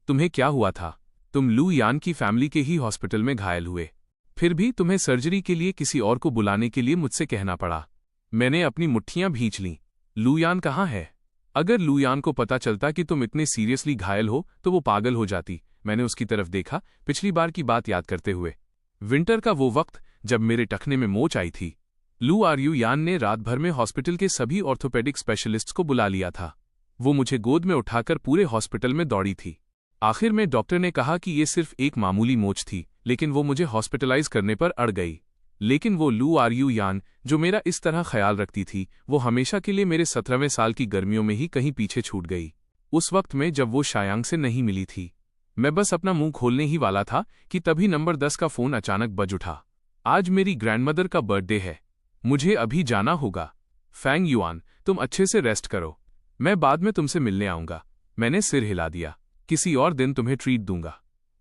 तुम्हें क्या हुआ था? तुम लू यान की फैमिली के ही हॉस्पिटल में घायल हुए, फिर भी तुम्हें सर्जरी के लिए किसी और को बुलाने के लिए मुझसे कहना पड़ा। मैंने अपनी मुट्ठियां भींच लीं। लू यान कहाँ है? अगर लू यान को पता चलता कि तुम इतने सीरियसली घायल हो तो वो पागल हो जाती। मैंने उसकी तरफ देखा, पिछली बार की बात याद करते हुए। विंटर का वो वक्त जब मेरे टखने में मोच आई थी। लू आर यू यान ने रात भर में हॉस्पिटल के सभी ऑर्थोपेडिक स्पेशलिस्ट्स को बुला लिया था। वो मुझे गोद में उठाकर पूरे हॉस्पिटल में दौड़ी थी। आखिर में डॉक्टर ने कहा कि ये सिर्फ एक मामूली मोच थी, लेकिन वो मुझे हॉस्पिटलाइज करने पर अड़ गई। लेकिन वो लू आर यू यान जो मेरा इस तरह ख्याल रखती थी, वो हमेशा के लिए मेरे 17वें साल की गर्मियों में ही कहीं पीछे छूट गई। उस वक्त में जब वो शायांग से नहीं मिली थी, मैं बस अपना मुंह खोलने ही वाला था कि तभी नंबर 10 का फोन अचानक बज उठा। आज मेरी ग्रैंडमदर का बर्थडे है, मुझे अभी जाना होगा। फैंग युआन, तुम अच्छे से रेस्ट करो, मैं बाद में तुमसे मिलने आऊंगा। मैंने सिर हिला दिया। किसी और दिन तुम्हें ट्रीट दूंगा।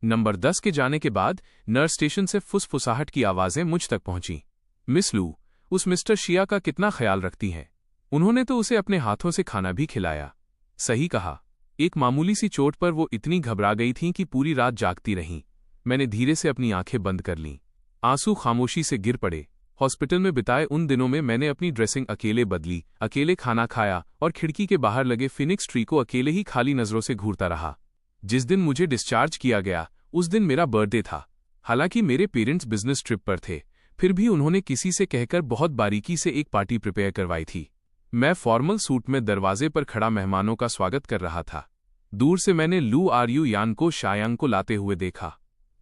नंबर 10 के जाने के बाद नर्स स्टेशन से फुसफुसाहट की आवाजें मुझ तक पहुंची। मिस लू उस मिस्टर शिया का कितना ख्याल रखती हैं। उन्होंने तो उसे अपने हाथों से खाना भी खिलाया। सही कहा, एक मामूली सी चोट पर वो इतनी घबरा गई थीं कि पूरी रात जागती रहीं। मैंने धीरे से अपनी आंखें बंद कर लीं। आंसू खामोशी से गिर पड़े। हॉस्पिटल में बिताए उन दिनों में मैंने अपनी ड्रेसिंग अकेले बदली, अकेले खाना खाया और खिड़की के बाहर लगे फिनिक्स ट्री को अकेले ही खाली नजरों से घूरता रहा। जिस दिन मुझे डिस्चार्ज किया गया उस दिन मेरा बर्थडे था। हालांकि मेरे पेरेंट्स बिजनेस ट्रिप पर थे, फिर भी उन्होंने किसी से कहकर बहुत बारीकी से एक पार्टी प्रिपेयर करवाई थी। मैं फॉर्मल सूट में दरवाजे पर खड़ा मेहमानों का स्वागत कर रहा था। दूर से मैंने लू आर यू यान को शायांग को लाते हुए देखा।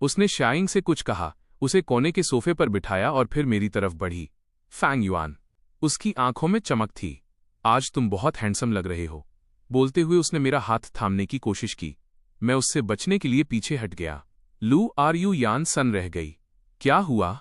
उसने शायांग से कुछ कहा, उसे कोने के सोफे पर बिठाया और फिर मेरी तरफ बढ़ी। फैंग युआन, उसकी आंखों में चमक थी। आज तुम बहुत हैंडसम लग रहे हो। बोलते हुए उसने मेरा हाथ थामने की कोशिश की। मैं उससे बचने के लिए पीछे हट गया। लू आर यू यान सन रह गई। क्या हुआ?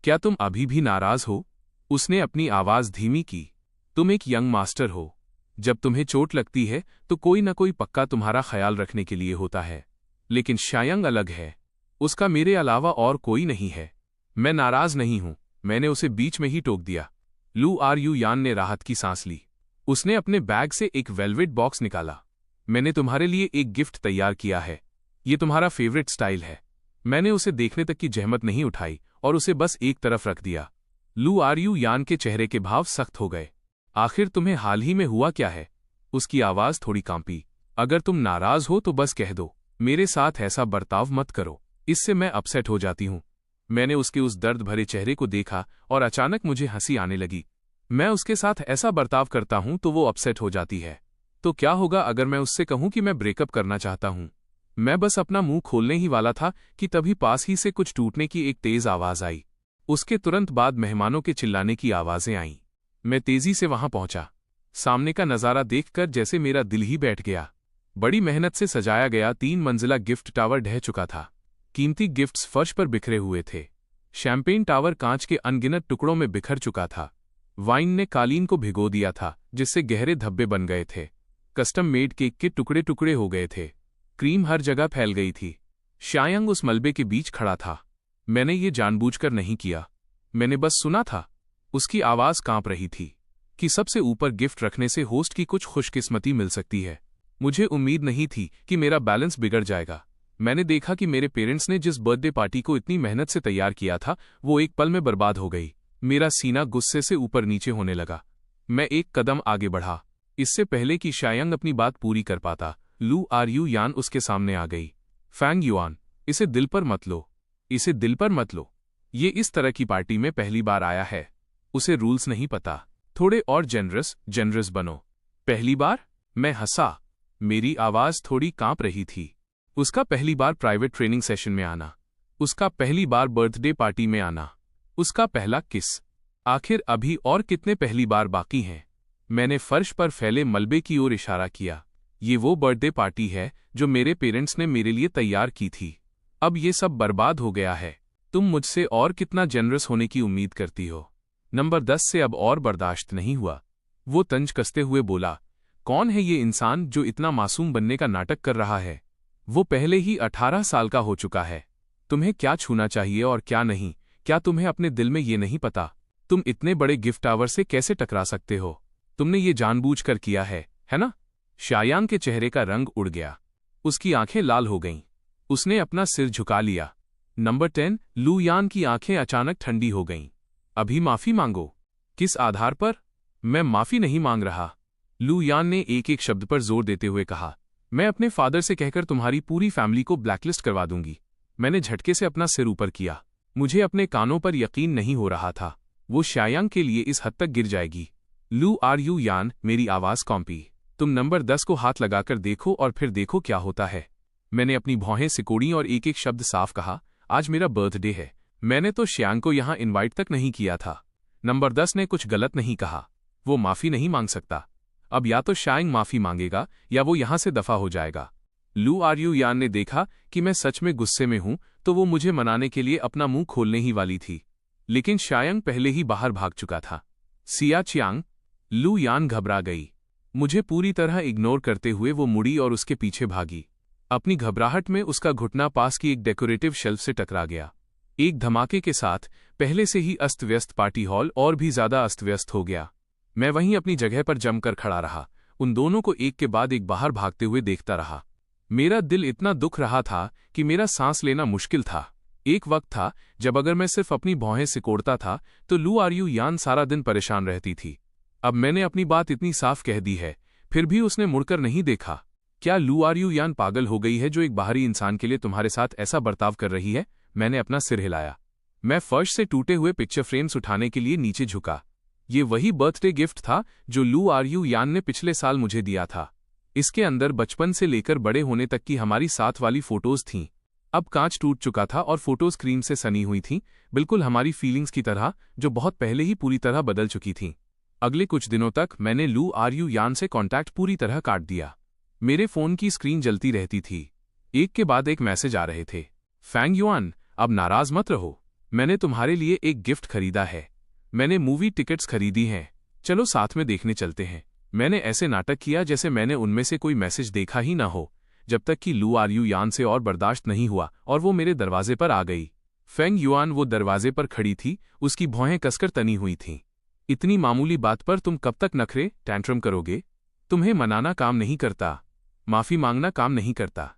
क्या तुम अभी भी नाराज हो? उसने अपनी आवाज धीमी की। तुम एक यंग मास्टर हो। जब तुम्हें चोट लगती है तो कोई न कोई पक्का तुम्हारा ख्याल रखने के लिए होता है, लेकिन शायांग अलग है। उसका मेरे अलावा और कोई नहीं है। मैं नाराज नहीं हूं, मैंने उसे बीच में ही टोक दिया। लू आर यू यान ने राहत की सांस ली। उसने अपने बैग से एक वेलवेट बॉक्स निकाला। मैंने तुम्हारे लिए एक गिफ्ट तैयार किया है। ये तुम्हारा फेवरेट स्टाइल है। मैंने उसे देखने तक की जहमत नहीं उठाई और उसे बस एक तरफ रख दिया। लू आर यू यान के चेहरे के भाव सख्त हो गए। आखिर तुम्हें हाल ही में हुआ क्या है? उसकी आवाज थोड़ी कांपी। अगर तुम नाराज हो तो बस कह दो, मेरे साथ ऐसा बर्ताव मत करो, इससे मैं अपसेट हो जाती हूं। मैंने उसके उस दर्द भरे चेहरे को देखा और अचानक मुझे हंसी आने लगी। मैं उसके साथ ऐसा बर्ताव करता हूं तो वो अपसेट हो जाती है। तो क्या होगा अगर मैं उससे कहूं कि मैं ब्रेकअप करना चाहता हूं? मैं बस अपना मुंह खोलने ही वाला था कि तभी पास ही से कुछ टूटने की एक तेज आवाज आई। उसके तुरंत बाद मेहमानों के चिल्लाने की आवाजें आईं। मैं तेजी से वहां पहुंचा। सामने का नजारा देखकर जैसे मेरा दिल ही बैठ गया। बड़ी मेहनत से सजाया गया 3 मंजिला गिफ्ट टावर ढह चुका था। कीमती गिफ्ट्स फर्श पर बिखरे हुए थे। शैंपेन टावर कांच के अनगिनत टुकड़ों में बिखर चुका था। वाइन ने कालीन को भिगो दिया था, जिससे गहरे धब्बे बन गए थे। कस्टम मेड केक के टुकड़े टुकड़े हो गए थे। क्रीम हर जगह फैल गई थी। शायंग उस मलबे के बीच खड़ा था। मैंने ये जानबूझकर नहीं किया, मैंने बस सुना था। उसकी आवाज कांप रही थी कि सबसे ऊपर गिफ्ट रखने से होस्ट की कुछ खुशकिस्मती मिल सकती है। मुझे उम्मीद नहीं थी कि मेरा बैलेंस बिगड़ जाएगा। मैंने देखा कि मेरे पेरेंट्स ने जिस बर्थडे पार्टी को इतनी मेहनत से तैयार किया था वो एक पल में बर्बाद हो गई। मेरा सीना गुस्से से ऊपर नीचे होने लगा। मैं एक कदम आगे बढ़ा। इससे पहले कि शायंग अपनी बात पूरी कर पाता, लू आर यू यान उसके सामने आ गई। फैंग युआन, इसे दिल पर मत लो, इसे दिल पर मत लो। ये इस तरह की पार्टी में पहली बार आया है, उसे रूल्स नहीं पता। थोड़े और जेनरस बनो। पहली बार? मैं हंसा। मेरी आवाज थोड़ी कांप रही थी। उसका पहली बार प्राइवेट ट्रेनिंग सेशन में आना, उसका पहली बार बर्थडे पार्टी में आना, उसका पहला किस। आखिर अभी और कितने पहली बार बाकी हैं? मैंने फर्श पर फैले मलबे की ओर इशारा किया। ये वो बर्थडे पार्टी है जो मेरे पेरेंट्स ने मेरे लिए तैयार की थी। अब ये सब बर्बाद हो गया है। तुम मुझसे और कितना जेनरस होने की उम्मीद करती हो? नंबर 10 से अब और बर्दाश्त नहीं हुआ। वो तंज कसते हुए बोला, कौन है ये इंसान जो इतना मासूम बनने का नाटक कर रहा है? वो पहले ही 18 साल का हो चुका है। तुम्हें क्या छूना चाहिए और क्या नहीं? क्या तुम्हें अपने दिल में ये नहीं पता? तुम इतने बड़े गिफ्ट टावर से कैसे टकरा सकते हो? तुमने ये जानबूझकर किया है ना? शायांग के चेहरे का रंग उड़ गया। उसकी आंखें लाल हो गईं। उसने अपना सिर झुका लिया। नंबर 10, लू यान की आंखें अचानक ठंडी हो गईं। अभी माफी मांगो। किस आधार पर? मैं माफी नहीं मांग रहा, लू यान ने एक एक शब्द पर जोर देते हुए कहा। मैं अपने फादर से कहकर तुम्हारी पूरी फैमिली को ब्लैकलिस्ट करवा दूंगी। मैंने झटके से अपना सिर ऊपर किया। मुझे अपने कानों पर यकीन नहीं हो रहा था। वो शायांग के लिए इस हद तक गिर जाएगी। लू आर यू यान, मेरी आवाज कॉम्पी। तुम नंबर 10 को हाथ लगाकर देखो और फिर देखो क्या होता है। मैंने अपनी भौहें सिकोड़ी और एक एक शब्द साफ कहा, आज मेरा बर्थडे है। मैंने तो शायांग को यहां इनवाइट तक नहीं किया था। नंबर 10 ने कुछ गलत नहीं कहा। वो माफी नहीं मांग सकता। अब या तो शायांग माफी मांगेगा या वो यहां से दफा हो जाएगा। लू आर यू यान ने देखा कि मैं सच में गुस्से में हूं तो वो मुझे मनाने के लिए अपना मुंह खोलने ही वाली थी, लेकिन शायांग पहले ही बाहर भाग चुका था। सिया चियांग, लू यान घबरा गई। मुझे पूरी तरह इग्नोर करते हुए वो मुड़ी और उसके पीछे भागी। अपनी घबराहट में उसका घुटना पास की एक डेकोरेटिव शेल्फ से टकरा गया। एक धमाके के साथ पहले से ही अस्त व्यस्त पार्टी हॉल और भी ज्यादा अस्त व्यस्त हो गया। मैं वहीं अपनी जगह पर जमकर खड़ा रहा, उन दोनों को एक के बाद एक बाहर भागते हुए देखता रहा। मेरा दिल इतना दुख रहा था कि मेरा सांस लेना मुश्किल था। एक वक्त था जब अगर मैं सिर्फ अपनी भौहें सिकोड़ता था तो लू आर यू यान सारा दिन परेशान रहती थी। अब मैंने अपनी बात इतनी साफ कह दी है, फिर भी उसने मुड़कर नहीं देखा। क्या लू आर यू यान पागल हो गई है जो एक बाहरी इंसान के लिए तुम्हारे साथ ऐसा बर्ताव कर रही है? मैंने अपना सिर हिलाया। मैं फर्श से टूटे हुए पिक्चर फ्रेम्स उठाने के लिए नीचे झुका। ये वही बर्थडे गिफ्ट था जो लू आर यू यान ने पिछले साल मुझे दिया था। इसके अंदर बचपन से लेकर बड़े होने तक की हमारी साथ वाली फोटोज थीं। अब कांच टूट चुका था और फोटोज क्रीम से सनी हुई थीं, बिल्कुल हमारी फीलिंग्स की तरह, जो बहुत पहले ही पूरी तरह बदल चुकी थीं। अगले कुछ दिनों तक मैंने लू आर यू यान से कॉन्टैक्ट पूरी तरह काट दिया। मेरे फोन की स्क्रीन जलती रहती थी। एक के बाद एक मैसेज आ रहे थे। फैंग युआन, अब नाराज मत रहो, मैंने तुम्हारे लिए एक गिफ्ट खरीदा है। मैंने मूवी टिकट्स खरीदी हैं, चलो साथ में देखने चलते हैं। मैंने ऐसे नाटक किया जैसे मैंने उनमें से कोई मैसेज देखा ही ना हो, जब तक कि लू आर यू यान से और बर्दाश्त नहीं हुआ और वो मेरे दरवाजे पर आ गई। फेंग युआन वो दरवाजे पर खड़ी थी, उसकी भौहें कसकर तनी हुई थीं। इतनी मामूली बात पर तुम कब तक नखरे टैंट्रम करोगे? तुम्हें मनाना काम नहीं करता, माफी मांगना काम नहीं करता।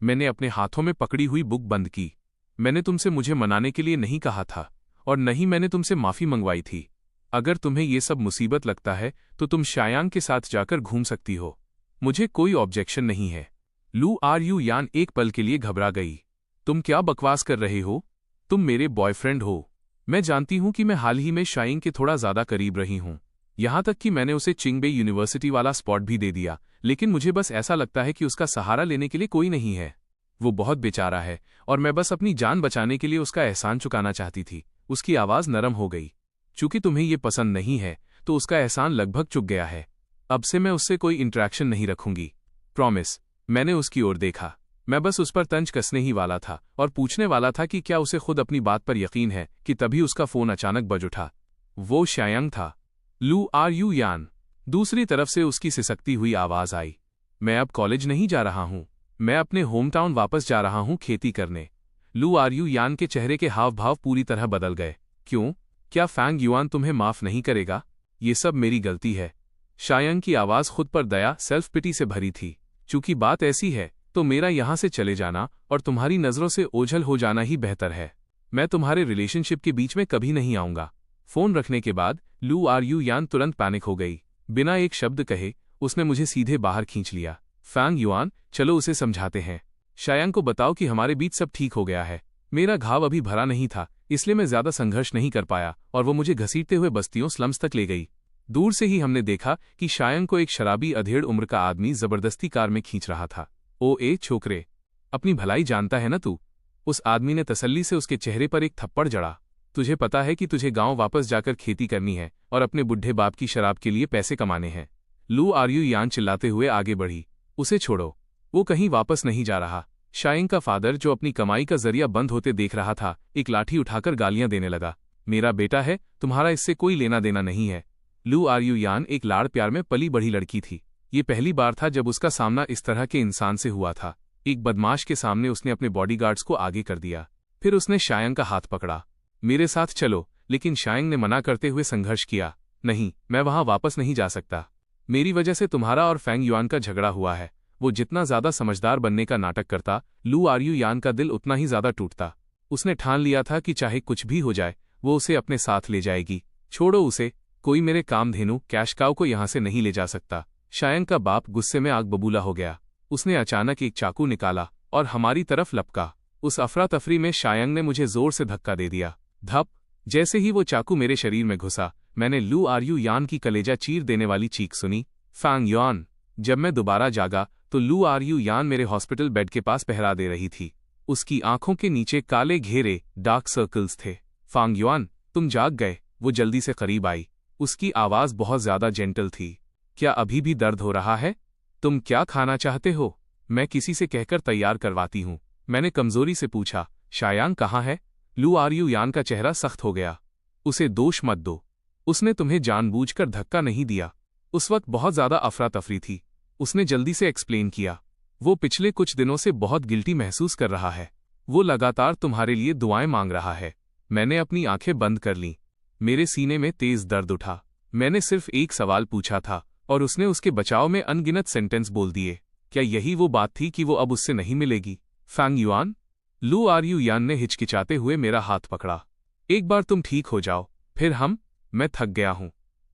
मैंने अपने हाथों में पकड़ी हुई बुक बंद की। मैंने तुमसे मुझे मनाने के लिए नहीं कहा था, और न ही मैंने तुमसे माफ़ी मंगवाई थी। अगर तुम्हें ये सब मुसीबत लगता है तो तुम शायांग के साथ जाकर घूम सकती हो। मुझे कोई ऑब्जेक्शन नहीं है। लू आर यू यान एक पल के लिए घबरा गई। तुम क्या बकवास कर रहे हो? तुम मेरे बॉयफ्रेंड हो। मैं जानती हूं कि मैं हाल ही में शाइंग के थोड़ा ज़्यादा करीब रही हूं। यहां तक कि मैंने उसे चिंगबे यूनिवर्सिटी वाला स्पॉट भी दे दिया, लेकिन मुझे बस ऐसा लगता है कि उसका सहारा लेने के लिए कोई नहीं है। वो बहुत बेचारा है और मैं बस अपनी जान बचाने के लिए उसका एहसान चुकाना चाहती थी। उसकी आवाज़ नरम हो गई। चूंकि तुम्हें ये पसंद नहीं है तो उसका एहसान लगभग चुक गया है। अब से मैं उससे कोई इंटरेक्शन नहीं रखूंगी, प्रॉमिस। मैंने उसकी ओर देखा। मैं बस उस पर तंज कसने ही वाला था और पूछने वाला था कि क्या उसे खुद अपनी बात पर यकीन है कि तभी उसका फोन अचानक बज उठा। वो शायांग था। लू आर यू यान? दूसरी तरफ से उसकी सिसकती हुई आवाज आई। मैं अब कॉलेज नहीं जा रहा हूं। मैं अपने होम टाउन वापस जा रहा हूं खेती करने। लू आर यू यान के चेहरे के हाव भाव पूरी तरह बदल गए। क्यों? क्या फैंग युआन तुम्हें माफ नहीं करेगा? ये सब मेरी गलती है। शायांग की आवाज खुद पर दया, सेल्फ पिटी से भरी थी। चूंकि बात ऐसी है तो मेरा यहां से चले जाना और तुम्हारी नजरों से ओझल हो जाना ही बेहतर है। मैं तुम्हारे रिलेशनशिप के बीच में कभी नहीं आऊंगा। फोन रखने के बाद लू आर यू यान तुरंत पैनिक हो गई। बिना एक शब्द कहे उसने मुझे सीधे बाहर खींच लिया। फैंग युआन, चलो उसे समझाते हैं। शायांग को बताओ कि हमारे बीच सब ठीक हो गया है। मेरा घाव अभी भरा नहीं था, इसलिए मैं ज्यादा संघर्ष नहीं कर पाया और वो मुझे घसीटते हुए बस्तियों स्लम्स तक ले गई। दूर से ही हमने देखा कि शायांग को एक शराबी अधेड़ उम्र का आदमी जबरदस्ती कार में खींच रहा था। ओ ए छोकरे, अपनी भलाई जानता है ना तू? उस आदमी ने तसल्ली से उसके चेहरे पर एक थप्पड़ जड़ा। तुझे पता है कि तुझे गांव वापस जाकर खेती करनी है और अपने बुढ़े बाप की शराब के लिए पैसे कमाने हैं। लू आर यू यान चिल्लाते हुए आगे बढ़ी। उसे छोड़ो, वो कहीं वापस नहीं जा रहा। शाइंग का फादर, जो अपनी कमाई का जरिया बंद होते देख रहा था, एक लाठी उठाकर गालियां देने लगा। मेरा बेटा है, तुम्हारा इससे कोई लेना देना नहीं है। लू आर यू यान एक लाड़ प्यार में पली बढ़ी लड़की थी। ये पहली बार था जब उसका सामना इस तरह के इंसान से हुआ था। एक बदमाश के सामने उसने अपने बॉडीगार्ड्स को आगे कर दिया। फिर उसने शायांग का हाथ पकड़ा। मेरे साथ चलो, लेकिन शायांग ने मना करते हुए संघर्ष किया। नहीं, मैं वहां वापस नहीं जा सकता। मेरी वजह से तुम्हारा और फैंग युआन का झगड़ा हुआ है। वो जितना ज्यादा समझदार बनने का नाटक करता, लू आर यू यान का दिल उतना ही ज्यादा टूटता। उसने ठान लिया था कि चाहे कुछ भी हो जाए वो उसे अपने साथ ले जाएगी। छोड़ो उसे, कोई मेरे कामधेनु कैश काऊ को यहां से नहीं ले जा सकता। शायांग का बाप गुस्से में आग बबूला हो गया। उसने अचानक एक चाकू निकाला और हमारी तरफ लपका। उस अफरा तफरी में शायांग ने मुझे जोर से धक्का दे दिया। धप! जैसे ही वो चाकू मेरे शरीर में घुसा, मैंने लू आर यू यान की कलेजा चीर देने वाली चीख सुनी, फैंग युआन। जब मैं दोबारा जागा तो लू आर यू यान मेरे हॉस्पिटल बेड के पास पहरा दे रही थी। उसकी आंखों के नीचे काले घेरे डार्क सर्कल्स थे। फैंग युआन, तुम जाग गए। वो जल्दी से करीब आई। उसकी आवाज बहुत ज्यादा जेंटल थी। क्या अभी भी दर्द हो रहा है? तुम क्या खाना चाहते हो? मैं किसी से कहकर तैयार करवाती हूं, मैंने कमजोरी से पूछा। शायांग कहाँ है? लू आर यू यान का चेहरा सख्त हो गया। उसे दोष मत दो। उसने तुम्हें जानबूझकर धक्का नहीं दिया। उस वक्त बहुत ज्यादा अफरा तफरी थी। उसने जल्दी से एक्सप्लेन किया। वो पिछले कुछ दिनों से बहुत गिल्टी महसूस कर रहा है। वो लगातार तुम्हारे लिए दुआएं मांग रहा है। मैंने अपनी आंखें बंद कर लीं। मेरे सीने में तेज दर्द उठा। मैंने सिर्फ एक सवाल पूछा था और उसने उसके बचाव में अनगिनत सेंटेंस बोल दिए। क्या यही वो बात थी कि वो अब उससे नहीं मिलेगी? Fang Yuan? लू आर यू यान ने हिचकिचाते हुए मेरा हाथ पकड़ा। एक बार तुम ठीक हो जाओ, फिर हम। मैं थक गया हूं।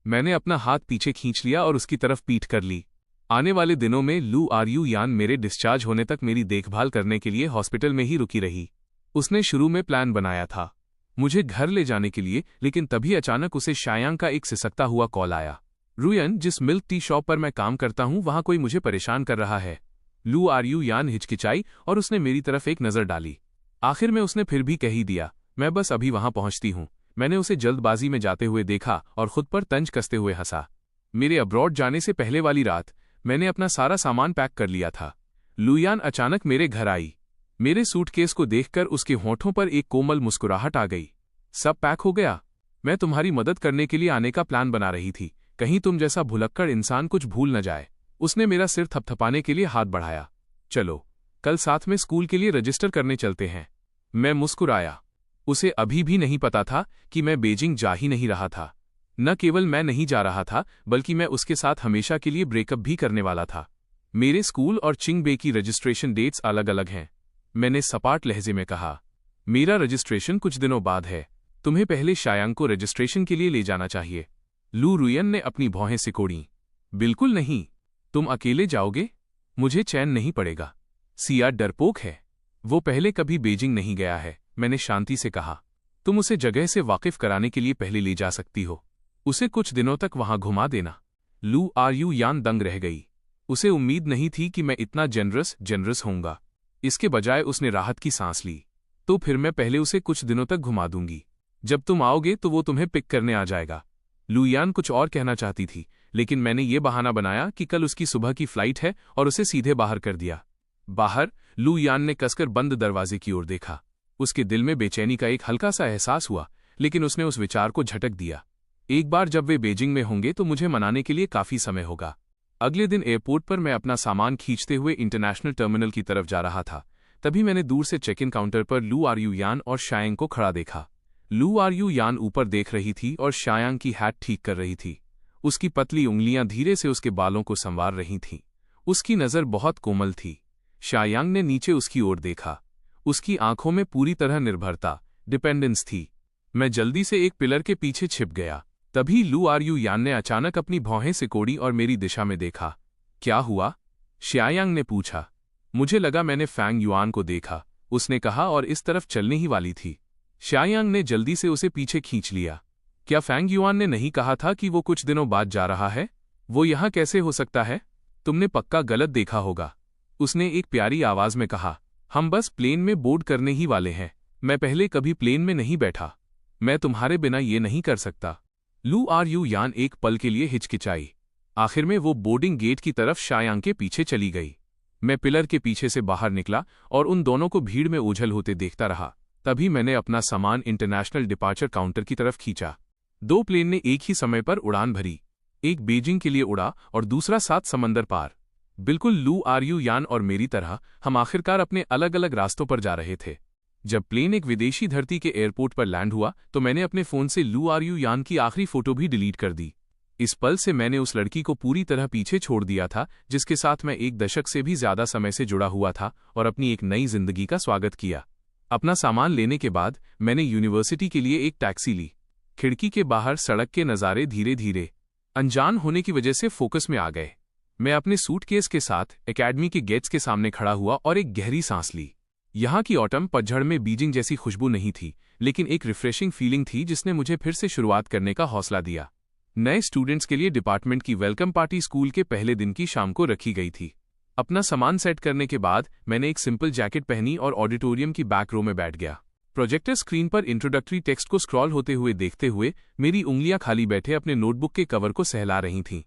मैंने अपना हाथ पीछे खींच लिया और उसकी तरफ पीठ कर ली। आने वाले दिनों में लू आर यू यान मेरे डिस्चार्ज होने तक मेरी देखभाल करने के लिए हॉस्पिटल में ही रुकी रही। उसने शुरू में प्लान बनाया था मुझे घर ले जाने के लिए, लेकिन तभी अचानक उसे शायांग का एक सिसकता हुआ कॉल आया। रुयन, जिस मिल्क टी शॉप पर मैं काम करता हूं वहां कोई मुझे परेशान कर रहा है। लू आर यू यान हिचकिचाई और उसने मेरी तरफ एक नजर डाली। आखिर में उसने फिर भी कह ही दिया, मैं बस अभी वहां पहुंचती हूं। मैंने उसे जल्दबाजी में जाते हुए देखा और खुद पर तंज कसते हुए हंसा। मेरे अब्रॉड जाने से पहले वाली रात मैंने अपना सारा सामान पैक कर लिया था। लुयान अचानक मेरे घर आई। मेरे सूटकेस को देखकर उसके होठों पर एक कोमल मुस्कुराहट आ गई। सब पैक हो गया? मैं तुम्हारी मदद करने के लिए आने का प्लान बना रही थी, कहीं तुम जैसा भुलक्कड़ इंसान कुछ भूल न जाए। उसने मेरा सिर थपथपाने के लिए हाथ बढ़ाया। चलो, कल साथ में स्कूल के लिए रजिस्टर करने चलते हैं। मैं मुस्कुराया। उसे अभी भी नहीं पता था कि मैं बीजिंग जा ही नहीं रहा था। न केवल मैं नहीं जा रहा था, बल्कि मैं उसके साथ हमेशा के लिए ब्रेकअप भी करने वाला था। मेरे स्कूल और चिंगबे की रजिस्ट्रेशन डेट्स अलग अलग हैं, मैंने सपाट लहजे में कहा। मेरा रजिस्ट्रेशन कुछ दिनों बाद है, तुम्हें पहले शायांग को रजिस्ट्रेशन के लिए ले जाना चाहिए। लू रुयन ने अपनी भौहें सिकोड़ी। बिल्कुल नहीं, तुम अकेले जाओगे? मुझे चैन नहीं पड़ेगा। सिया डरपोक है, वो पहले कभी बीजिंग नहीं गया है, मैंने शांति से कहा। तुम उसे जगह से वाकिफ कराने के लिए पहले ले जा सकती हो, उसे कुछ दिनों तक वहां घुमा देना। लू आरयू यान दंग रह गई। उसे उम्मीद नहीं थी कि मैं इतना जेनरस होऊंगा। इसके बजाय उसने राहत की सांस ली। तो फिर मैं पहले उसे कुछ दिनों तक घुमा दूंगी, जब तुम आओगे तो वो तुम्हें पिक करने आ जाएगा। लू यान कुछ और कहना चाहती थी, लेकिन मैंने ये बहाना बनाया कि कल उसकी सुबह की फ्लाइट है और उसे सीधे बाहर कर दिया। बाहर लू यान ने कसकर बंद दरवाजे की ओर देखा। उसके दिल में बेचैनी का एक हल्का सा एहसास हुआ, लेकिन उसने उस विचार को झटक दिया। एक बार जब वे बीजिंग में होंगे तो मुझे मनाने के लिए काफी समय होगा। अगले दिन एयरपोर्ट पर मैं अपना सामान खींचते हुए इंटरनेशनल टर्मिनल की तरफ जा रहा था। तभी मैंने दूर से चेक इन काउंटर पर लू आरयू यान और शायांग को खड़ा देखा। लू आरयू यान ऊपर देख रही थी और शायांग की हैट ठीक कर रही थी। उसकी पतली उंगलियां धीरे से उसके बालों को संवार रही थीं। उसकी नज़र बहुत कोमल थी। शायांग ने नीचे उसकी ओर देखा। उसकी आंखों में पूरी तरह निर्भरता, डिपेंडेंस थी। मैं जल्दी से एक पिलर के पीछे छिप गया। तभी लू आरयू यान ने अचानक अपनी भौहें सिकोड़ी और मेरी दिशा में देखा। क्या हुआ? शायांग ने पूछा। मुझे लगा मैंने फैंग युआन को देखा, उसने कहा और इस तरफ चलने ही वाली थी। शायांग ने जल्दी से उसे पीछे खींच लिया। क्या फैंग युआन ने नहीं कहा था कि वो कुछ दिनों बाद जा रहा है? वो यहां कैसे हो सकता है? तुमने पक्का गलत देखा होगा, उसने एक प्यारी आवाज में कहा। हम बस प्लेन में बोर्ड करने ही वाले हैं। मैं पहले कभी प्लेन में नहीं बैठा, मैं तुम्हारे बिना ये नहीं कर सकता। लू आरयू यान एक पल के लिए हिचकिचाई। आखिर में वो बोर्डिंग गेट की तरफ शायांग के पीछे चली गई। मैं पिलर के पीछे से बाहर निकला और उन दोनों को भीड़ में ओझल होते देखता रहा। तभी मैंने अपना सामान इंटरनेशनल डिपार्चर काउंटर की तरफ खींचा। 2 प्लेन ने एक ही समय पर उड़ान भरी। एक बीजिंग के लिए उड़ा और दूसरा 7 समंदर पार। बिल्कुल लू आरयू यान और मेरी तरह हम आखिरकार अपने अलग अलग रास्तों पर जा रहे थे। जब प्लेन एक विदेशी धरती के एयरपोर्ट पर लैंड हुआ तो मैंने अपने फोन से लू आरयू यान की आखिरी फोटो भी डिलीट कर दी। इस पल से मैंने उस लड़की को पूरी तरह पीछे छोड़ दिया था जिसके साथ मैं एक दशक से भी ज्यादा समय से जुड़ा हुआ था और अपनी एक नई जिंदगी का स्वागत किया। अपना सामान लेने के बाद मैंने यूनिवर्सिटी के लिए एक टैक्सी ली। खिड़की के बाहर सड़क के नज़ारे धीरे धीरे अनजान होने की वजह से फोकस में आ गए। मैं अपने सूटकेस के साथ एकेडमी के गेट्स के सामने खड़ा हुआ और एक गहरी सांस ली। यहाँ की ऑटम पतझड़ में बीजिंग जैसी खुशबू नहीं थी, लेकिन एक रिफ्रेशिंग फीलिंग थी जिसने मुझे फिर से शुरुआत करने का हौसला दिया। नए स्टूडेंट्स के लिए डिपार्टमेंट की वेलकम पार्टी स्कूल के पहले दिन की शाम को रखी गई थी। अपना सामान सेट करने के बाद मैंने एक सिंपल जैकेट पहनी और ऑडिटोरियम की बैक रो में बैठ गया। प्रोजेक्टर स्क्रीन पर इंट्रोडक्टरी टेक्स्ट को स्क्रॉल होते हुए देखते हुए मेरी उंगलियां खाली बैठे अपने नोटबुक के कवर को सहला रही थीं।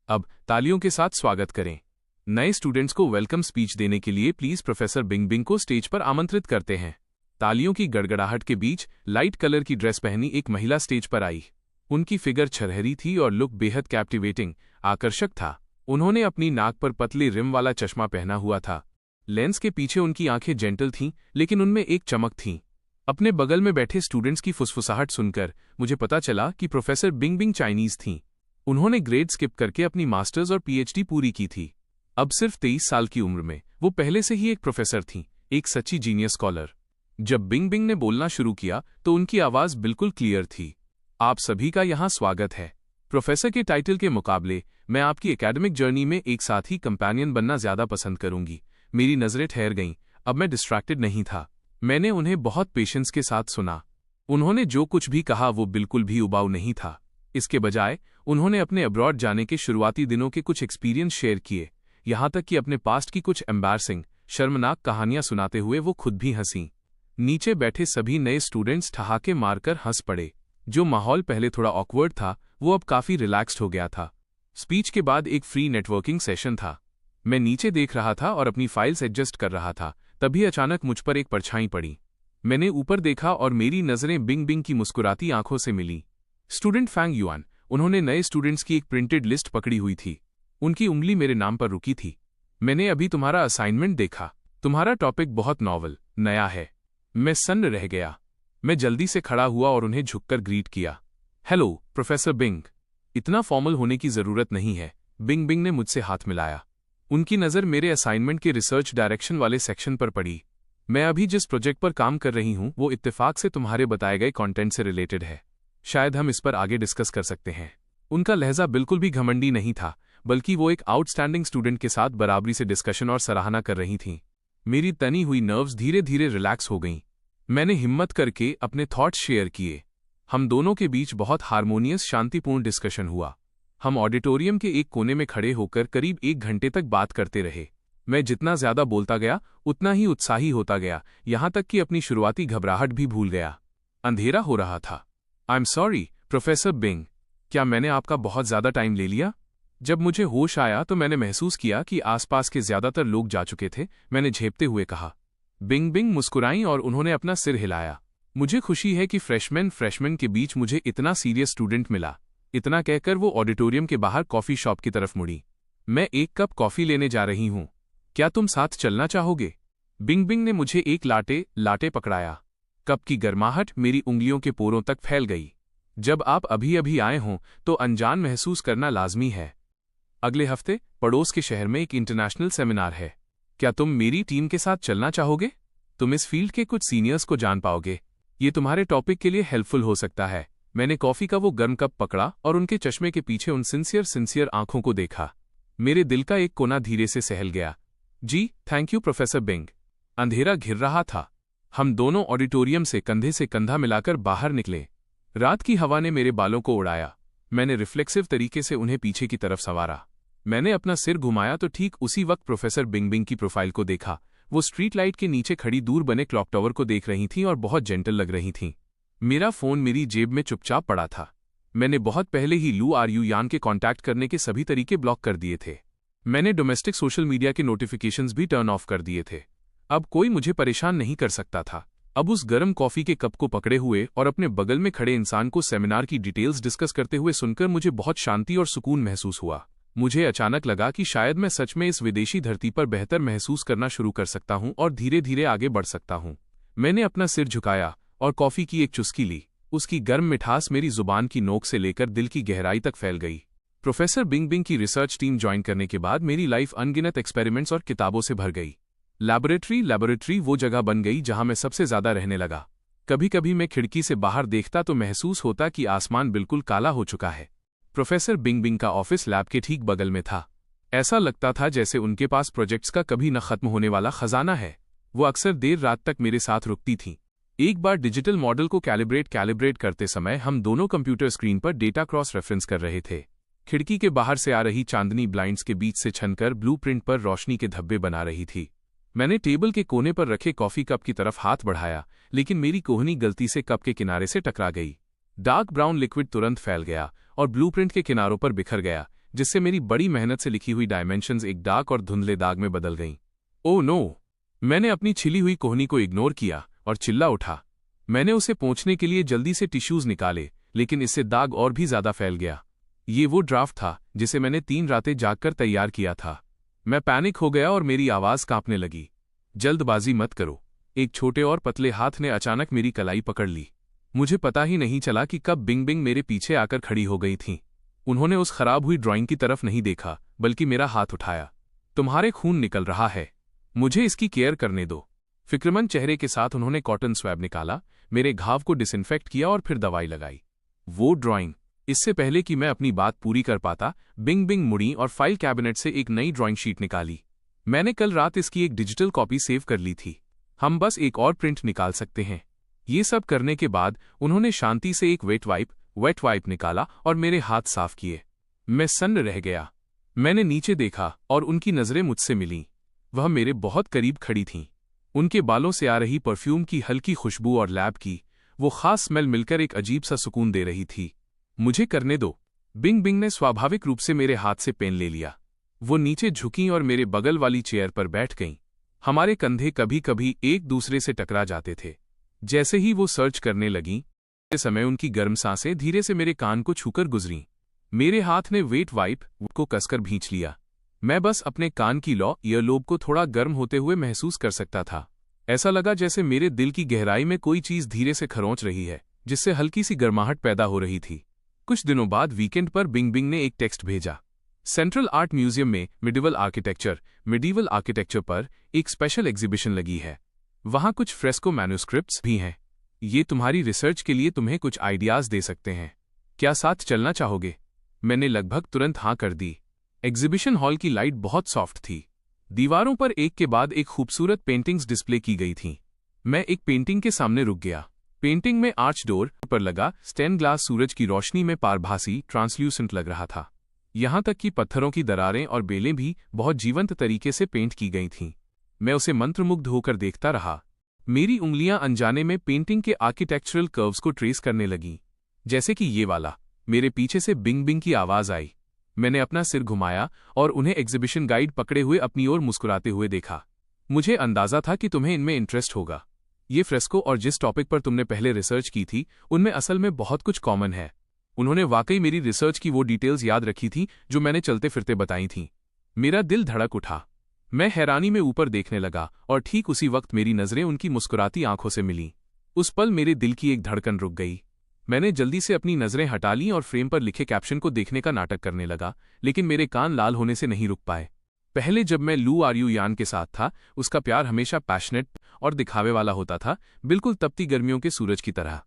अब तालियों के साथ स्वागत करें। नए स्टूडेंट्स को वेलकम स्पीच देने के लिए प्लीज प्रोफेसर बिंग बिंग को स्टेज पर आमंत्रित करते हैं। तालियों की गड़गड़ाहट के बीच लाइट कलर की ड्रेस पहनी एक महिला स्टेज पर आई। उनकी फिगर छरहरी थी और लुक बेहद कैप्टिवेटिंग, आकर्षक था। उन्होंने अपनी नाक पर पतले रिम वाला चश्मा पहना हुआ था। लेंस के पीछे उनकी आंखें जेंटल थीं, लेकिन उनमें एक चमक थी। अपने बगल में बैठे स्टूडेंट्स की फुसफुसाहट सुनकर मुझे पता चला कि प्रोफेसर बिंग बिंग चाइनीज थीं। उन्होंने ग्रेड स्किप करके अपनी मास्टर्स और पीएचडी पूरी की थी। अब सिर्फ 23 साल की उम्र में वो पहले से ही एक प्रोफेसर थीं, एक सच्ची जीनियस स्कॉलर। जब बिंग बिंग ने बोलना शुरू किया तो उनकी आवाज बिल्कुल क्लियर थी। आप सभी का यहाँ स्वागत है। प्रोफेसर के टाइटल के मुकाबले मैं आपकी एकेडमिक जर्नी में एक साथी कंपेनियन बनना ज्यादा पसंद करूंगी। मेरी नजरें ठहर गईं। अब मैं डिस्ट्रैक्टेड नहीं था। मैंने उन्हें बहुत पेशेंस के साथ सुना। उन्होंने जो कुछ भी कहा वो बिल्कुल भी उबाऊ नहीं था। इसके बजाय उन्होंने अपने अब्रॉड जाने के शुरुआती दिनों के कुछ एक्सपीरियंस शेयर किए, यहाँ तक कि अपने पास्ट की कुछ एम्बैरसिंग, शर्मनाक कहानियां सुनाते हुए वो खुद भी हंसी। नीचे बैठे सभी नए स्टूडेंट्स ठहाके मारकर हंस पड़े। जो माहौल पहले थोड़ा ऑकवर्ड था वो अब काफी रिलैक्स्ड हो गया था। स्पीच के बाद एक फ्री नेटवर्किंग सेशन था। मैं नीचे देख रहा था और अपनी फाइल्स एडजस्ट कर रहा था। तभी अचानक मुझ पर एक परछाई पड़ी। मैंने ऊपर देखा और मेरी नजरें बिंग बिंग की मुस्कुराती आंखों से मिली। स्टूडेंट फैंग युआन, उन्होंने नए स्टूडेंट्स की एक प्रिंटेड लिस्ट पकड़ी हुई थी। उनकी उंगली मेरे नाम पर रुकी थी। मैंने अभी तुम्हारा असाइनमेंट देखा। तुम्हारा टॉपिक बहुत नॉवल, नया है। मैं सन्न रह गया। मैं जल्दी से खड़ा हुआ और उन्हें झुककर ग्रीट किया। Hello professor Bing. इतना फॉर्मल होने की जरूरत नहीं है। बिंग बिंग ने मुझसे हाथ मिलाया। उनकी नज़र मेरे असाइनमेंट के रिसर्च डायरेक्शन वाले सेक्शन पर पड़ी। मैं अभी जिस प्रोजेक्ट पर काम कर रही हूँ वो इत्तेफाक से तुम्हारे बताए गए कंटेंट से रिलेटेड है। शायद हम इस पर आगे डिस्कस कर सकते हैं। उनका लहजा बिल्कुल भी घमंडी नहीं था, बल्कि वो एक आउटस्टैंडिंग स्टूडेंट के साथ बराबरी से डिस्कशन और सराहना कर रही थीं। मेरी तनी हुई नर्व्स धीरे धीरे रिलैक्स हो गईं। मैंने हिम्मत करके अपने थॉट्स शेयर किए। हम दोनों के बीच बहुत हार्मोनियस शांतिपूर्ण डिस्कशन हुआ। हम ऑडिटोरियम के एक कोने में खड़े होकर करीब 1 घंटे तक बात करते रहे। मैं जितना ज्यादा बोलता गया उतना ही उत्साही होता गया, यहां तक कि अपनी शुरुआती घबराहट भी भूल गया। अंधेरा हो रहा था। I am sorry professor Bing, क्या मैंने आपका बहुत ज्यादा टाइम ले लिया? जब मुझे होश आया तो मैंने महसूस किया कि आसपास के ज्यादातर लोग जा चुके थे। मैंने झेपते हुए कहा। बिंग मुस्कुराईं और उन्होंने अपना सिर हिलाया। मुझे खुशी है कि फ्रेशमैन के बीच मुझे इतना सीरियस स्टूडेंट मिला। इतना कहकर वो ऑडिटोरियम के बाहर कॉफी शॉप की तरफ मुड़ी। मैं 1 कप कॉफी लेने जा रही हूँ, क्या तुम साथ चलना चाहोगे? बिंग ने मुझे एक लाटे पकड़ाया। कप की गर्माहट मेरी उंगलियों के पोरों तक फैल गई। जब आप अभी अभी आए हों तो अनजान महसूस करना लाजमी है। अगले हफ्ते पड़ोस के शहर में एक इंटरनेशनल सेमिनार है। क्या तुम मेरी टीम के साथ चलना चाहोगे? तुम इस फील्ड के कुछ सीनियर्स को जान पाओगे। ये तुम्हारे टॉपिक के लिए हेल्पफुल हो सकता है। मैंने कॉफी का वो गर्म कप पकड़ा और उनके चश्मे के पीछे उन सिंसियर आंखों को देखा। मेरे दिल का एक कोना धीरे से सहल गया। जी थैंक यू प्रोफेसर बिंग। अंधेरा घिर रहा था। हम दोनों ऑडिटोरियम से कंधे से कंधा मिलाकर बाहर निकले। रात की हवा ने मेरे बालों को उड़ाया। मैंने रिफ्लेक्सिव तरीके से उन्हें पीछे की तरफ संवारा। मैंने अपना सिर घुमाया तो ठीक उसी वक्त प्रोफेसर बिंग की प्रोफाइल को देखा। वो स्ट्रीट लाइट के नीचे खड़ी दूर बने क्लॉक टावर को देख रही थीं और बहुत जेंटल लग रही थीं। मेरा फोन मेरी जेब में चुपचाप पड़ा था। मैंने बहुत पहले ही लू आर यू यान के कांटेक्ट करने के सभी तरीके ब्लॉक कर दिए थे। मैंने डोमेस्टिक सोशल मीडिया के नोटिफिकेशंस भी टर्न ऑफ कर दिए थे। अब कोई मुझे परेशान नहीं कर सकता था। अब उस गर्म कॉफी के कप को पकड़े हुए और अपने बगल में खड़े इंसान को सेमिनार की डिटेल्स डिस्कस करते हुए सुनकर मुझे बहुत शांति और सुकून महसूस हुआ। मुझे अचानक लगा कि शायद मैं सच में इस विदेशी धरती पर बेहतर महसूस करना शुरू कर सकता हूं और धीरे धीरे आगे बढ़ सकता हूं। मैंने अपना सिर झुकाया और कॉफी की एक चुस्की ली। उसकी गर्म मिठास मेरी जुबान की नोक से लेकर दिल की गहराई तक फैल गई। प्रोफेसर बिंग की रिसर्च टीम ज्वाइन करने के बाद मेरी लाइफ अनगिनत एक्सपेरिमेंट्स और किताबों से भर गई। लैबोरेटरी वो जगह बन गई जहां मैं सबसे ज्यादा रहने लगा। कभी कभी मैं खिड़की से बाहर देखता तो महसूस होता कि आसमान बिल्कुल काला हो चुका है। प्रोफेसर बिंग का ऑफिस लैब के ठीक बगल में था। ऐसा लगता था जैसे उनके पास प्रोजेक्ट्स का कभी न खत्म होने वाला खजाना है। वो अक्सर देर रात तक मेरे साथ रुकती थीं। एक बार डिजिटल मॉडल को कैलिब्रेट करते समय हम दोनों कंप्यूटर स्क्रीन पर डेटा क्रॉस रेफरेंस कर रहे थे। खिड़की के बाहर से आ रही चांदनी ब्लाइंड्स के बीच से छनकर ब्लूप्रिंट पर रोशनी के धब्बे बना रही थी। मैंने टेबल के कोने पर रखे कॉफी कप की तरफ हाथ बढ़ाया, लेकिन मेरी कोहनी गलती से कप के किनारे से टकरा गई। डार्क ब्राउन लिक्विड तुरंत फैल गया और ब्लूप्रिंट के किनारों पर बिखर गया, जिससे मेरी बड़ी मेहनत से लिखी हुई डायमेंशंस एक डार्क और धुंधले दाग में बदल गईं। Oh no! मैंने अपनी छिली हुई कोहनी को इग्नोर किया और चिल्ला उठा। मैंने उसे पोंछने के लिए जल्दी से टिश्यूज निकाले, लेकिन इससे दाग और भी ज्यादा फैल गया। ये वो ड्राफ्ट था जिसे मैंने 3 रातें जागकर तैयार किया था। मैं पैनिक हो गया और मेरी आवाज कांपने लगी। जल्दबाजी मत करो। एक छोटे और पतले हाथ ने अचानक मेरी कलाई पकड़ ली। मुझे पता ही नहीं चला कि कब बिंग मेरे पीछे आकर खड़ी हो गई थीं। उन्होंने उस खराब हुई ड्राइंग की तरफ नहीं देखा, बल्कि मेरा हाथ उठाया। तुम्हारे खून निकल रहा है, मुझे इसकी केयर करने दो। फिक्रमंद चेहरे के साथ उन्होंने कॉटन स्वैब निकाला, मेरे घाव को डिसइंफेक्ट किया और फिर दवाई लगाई। वो ड्राइंग! इससे पहले कि मैं अपनी बात पूरी कर पाता, बिंग मुड़ी और फाइल कैबिनेट से एक नई ड्राइंग शीट निकाली। मैंने कल रात इसकी एक डिजिटल कॉपी सेव कर ली थी। हम बस एक और प्रिंट निकाल सकते हैं। ये सब करने के बाद उन्होंने शांति से एक वेट वाइप निकाला और मेरे हाथ साफ किए। मैं सन्न रह गया। मैंने नीचे देखा और उनकी नजरें मुझसे मिलीं। वह मेरे बहुत करीब खड़ी थीं। उनके बालों से आ रही परफ्यूम की हल्की खुशबू और लैब की वो खास स्मेल मिलकर एक अजीब सा सुकून दे रही थी। मुझे करने दो। बिंग ने स्वाभाविक रूप से मेरे हाथ से पेन ले लिया। वो नीचे झुकीं और मेरे बगल वाली चेयर पर बैठ गईं। हमारे कंधे कभी कभी एक दूसरे से टकरा जाते थे। जैसे ही वो सर्च करने लगीं, उस समय उनकी गर्म सांसें धीरे से मेरे कान को छूकर गुजरीं। मेरे हाथ ने वेट वाइप को कसकर भींच लिया। मैं बस अपने कान की ईयरलोब को थोड़ा गर्म होते हुए महसूस कर सकता था। ऐसा लगा जैसे मेरे दिल की गहराई में कोई चीज धीरे से खरोंच रही है, जिससे हल्की सी गर्माहट पैदा हो रही थी। कुछ दिनों बाद वीकेंड पर बिंग ने एक टेक्स्ट भेजा। सेंट्रल आर्ट म्यूजियम में मिडीवल आर्किटेक्चर पर एक स्पेशल एग्जीबिशन लगी है। वहाँ कुछ फ्रेस्को मैन्युस्क्रिप्ट्स भी हैं। ये तुम्हारी रिसर्च के लिए तुम्हें कुछ आइडियाज दे सकते हैं। क्या साथ चलना चाहोगे? मैंने लगभग तुरंत हाँ कर दी। एग्जीबिशन हॉल की लाइट बहुत सॉफ्ट थी। दीवारों पर एक के बाद एक खूबसूरत पेंटिंग्स डिस्प्ले की गई थीं। मैं एक पेंटिंग के सामने रुक गया। पेंटिंग में आर्च डोर पर लगा स्टेन ग्लास सूरज की रोशनी में पारभासी ट्रांसल्यूसेंट लग रहा था। यहाँ तक कि पत्थरों की दरारें और बेलें भी बहुत जीवंत तरीके से पेंट की गई थीं। मैं उसे मंत्रमुग्ध होकर देखता रहा। मेरी उंगलियां अनजाने में पेंटिंग के आर्किटेक्चरल कर्व्स को ट्रेस करने लगीं। जैसे कि ये वाला। मेरे पीछे से बिंग बिंग की आवाज आई। मैंने अपना सिर घुमाया और उन्हें एग्जीबिशन गाइड पकड़े हुए अपनी ओर मुस्कुराते हुए देखा। मुझे अंदाजा था कि तुम्हें इनमें इंटरेस्ट होगा। ये फ्रेस्को और जिस टॉपिक पर तुमने पहले रिसर्च की थी उनमें असल में बहुत कुछ कॉमन है। उन्होंने वाकई मेरी रिसर्च की वो डिटेल्स याद रखी थी जो मैंने चलते फिरते बताई थीं। मेरा दिल धड़क उठा। मैं हैरानी में ऊपर देखने लगा और ठीक उसी वक्त मेरी नजरें उनकी मुस्कुराती आंखों से मिलीं। उस पल मेरे दिल की एक धड़कन रुक गई। मैंने जल्दी से अपनी नजरें हटा लीं और फ्रेम पर लिखे कैप्शन को देखने का नाटक करने लगा, लेकिन मेरे कान लाल होने से नहीं रुक पाए। पहले जब मैं लू आर्यू यान के साथ था, उसका प्यार हमेशा पैशनेट और दिखावे वाला होता था, बिल्कुल तपती गर्मियों के सूरज की तरह।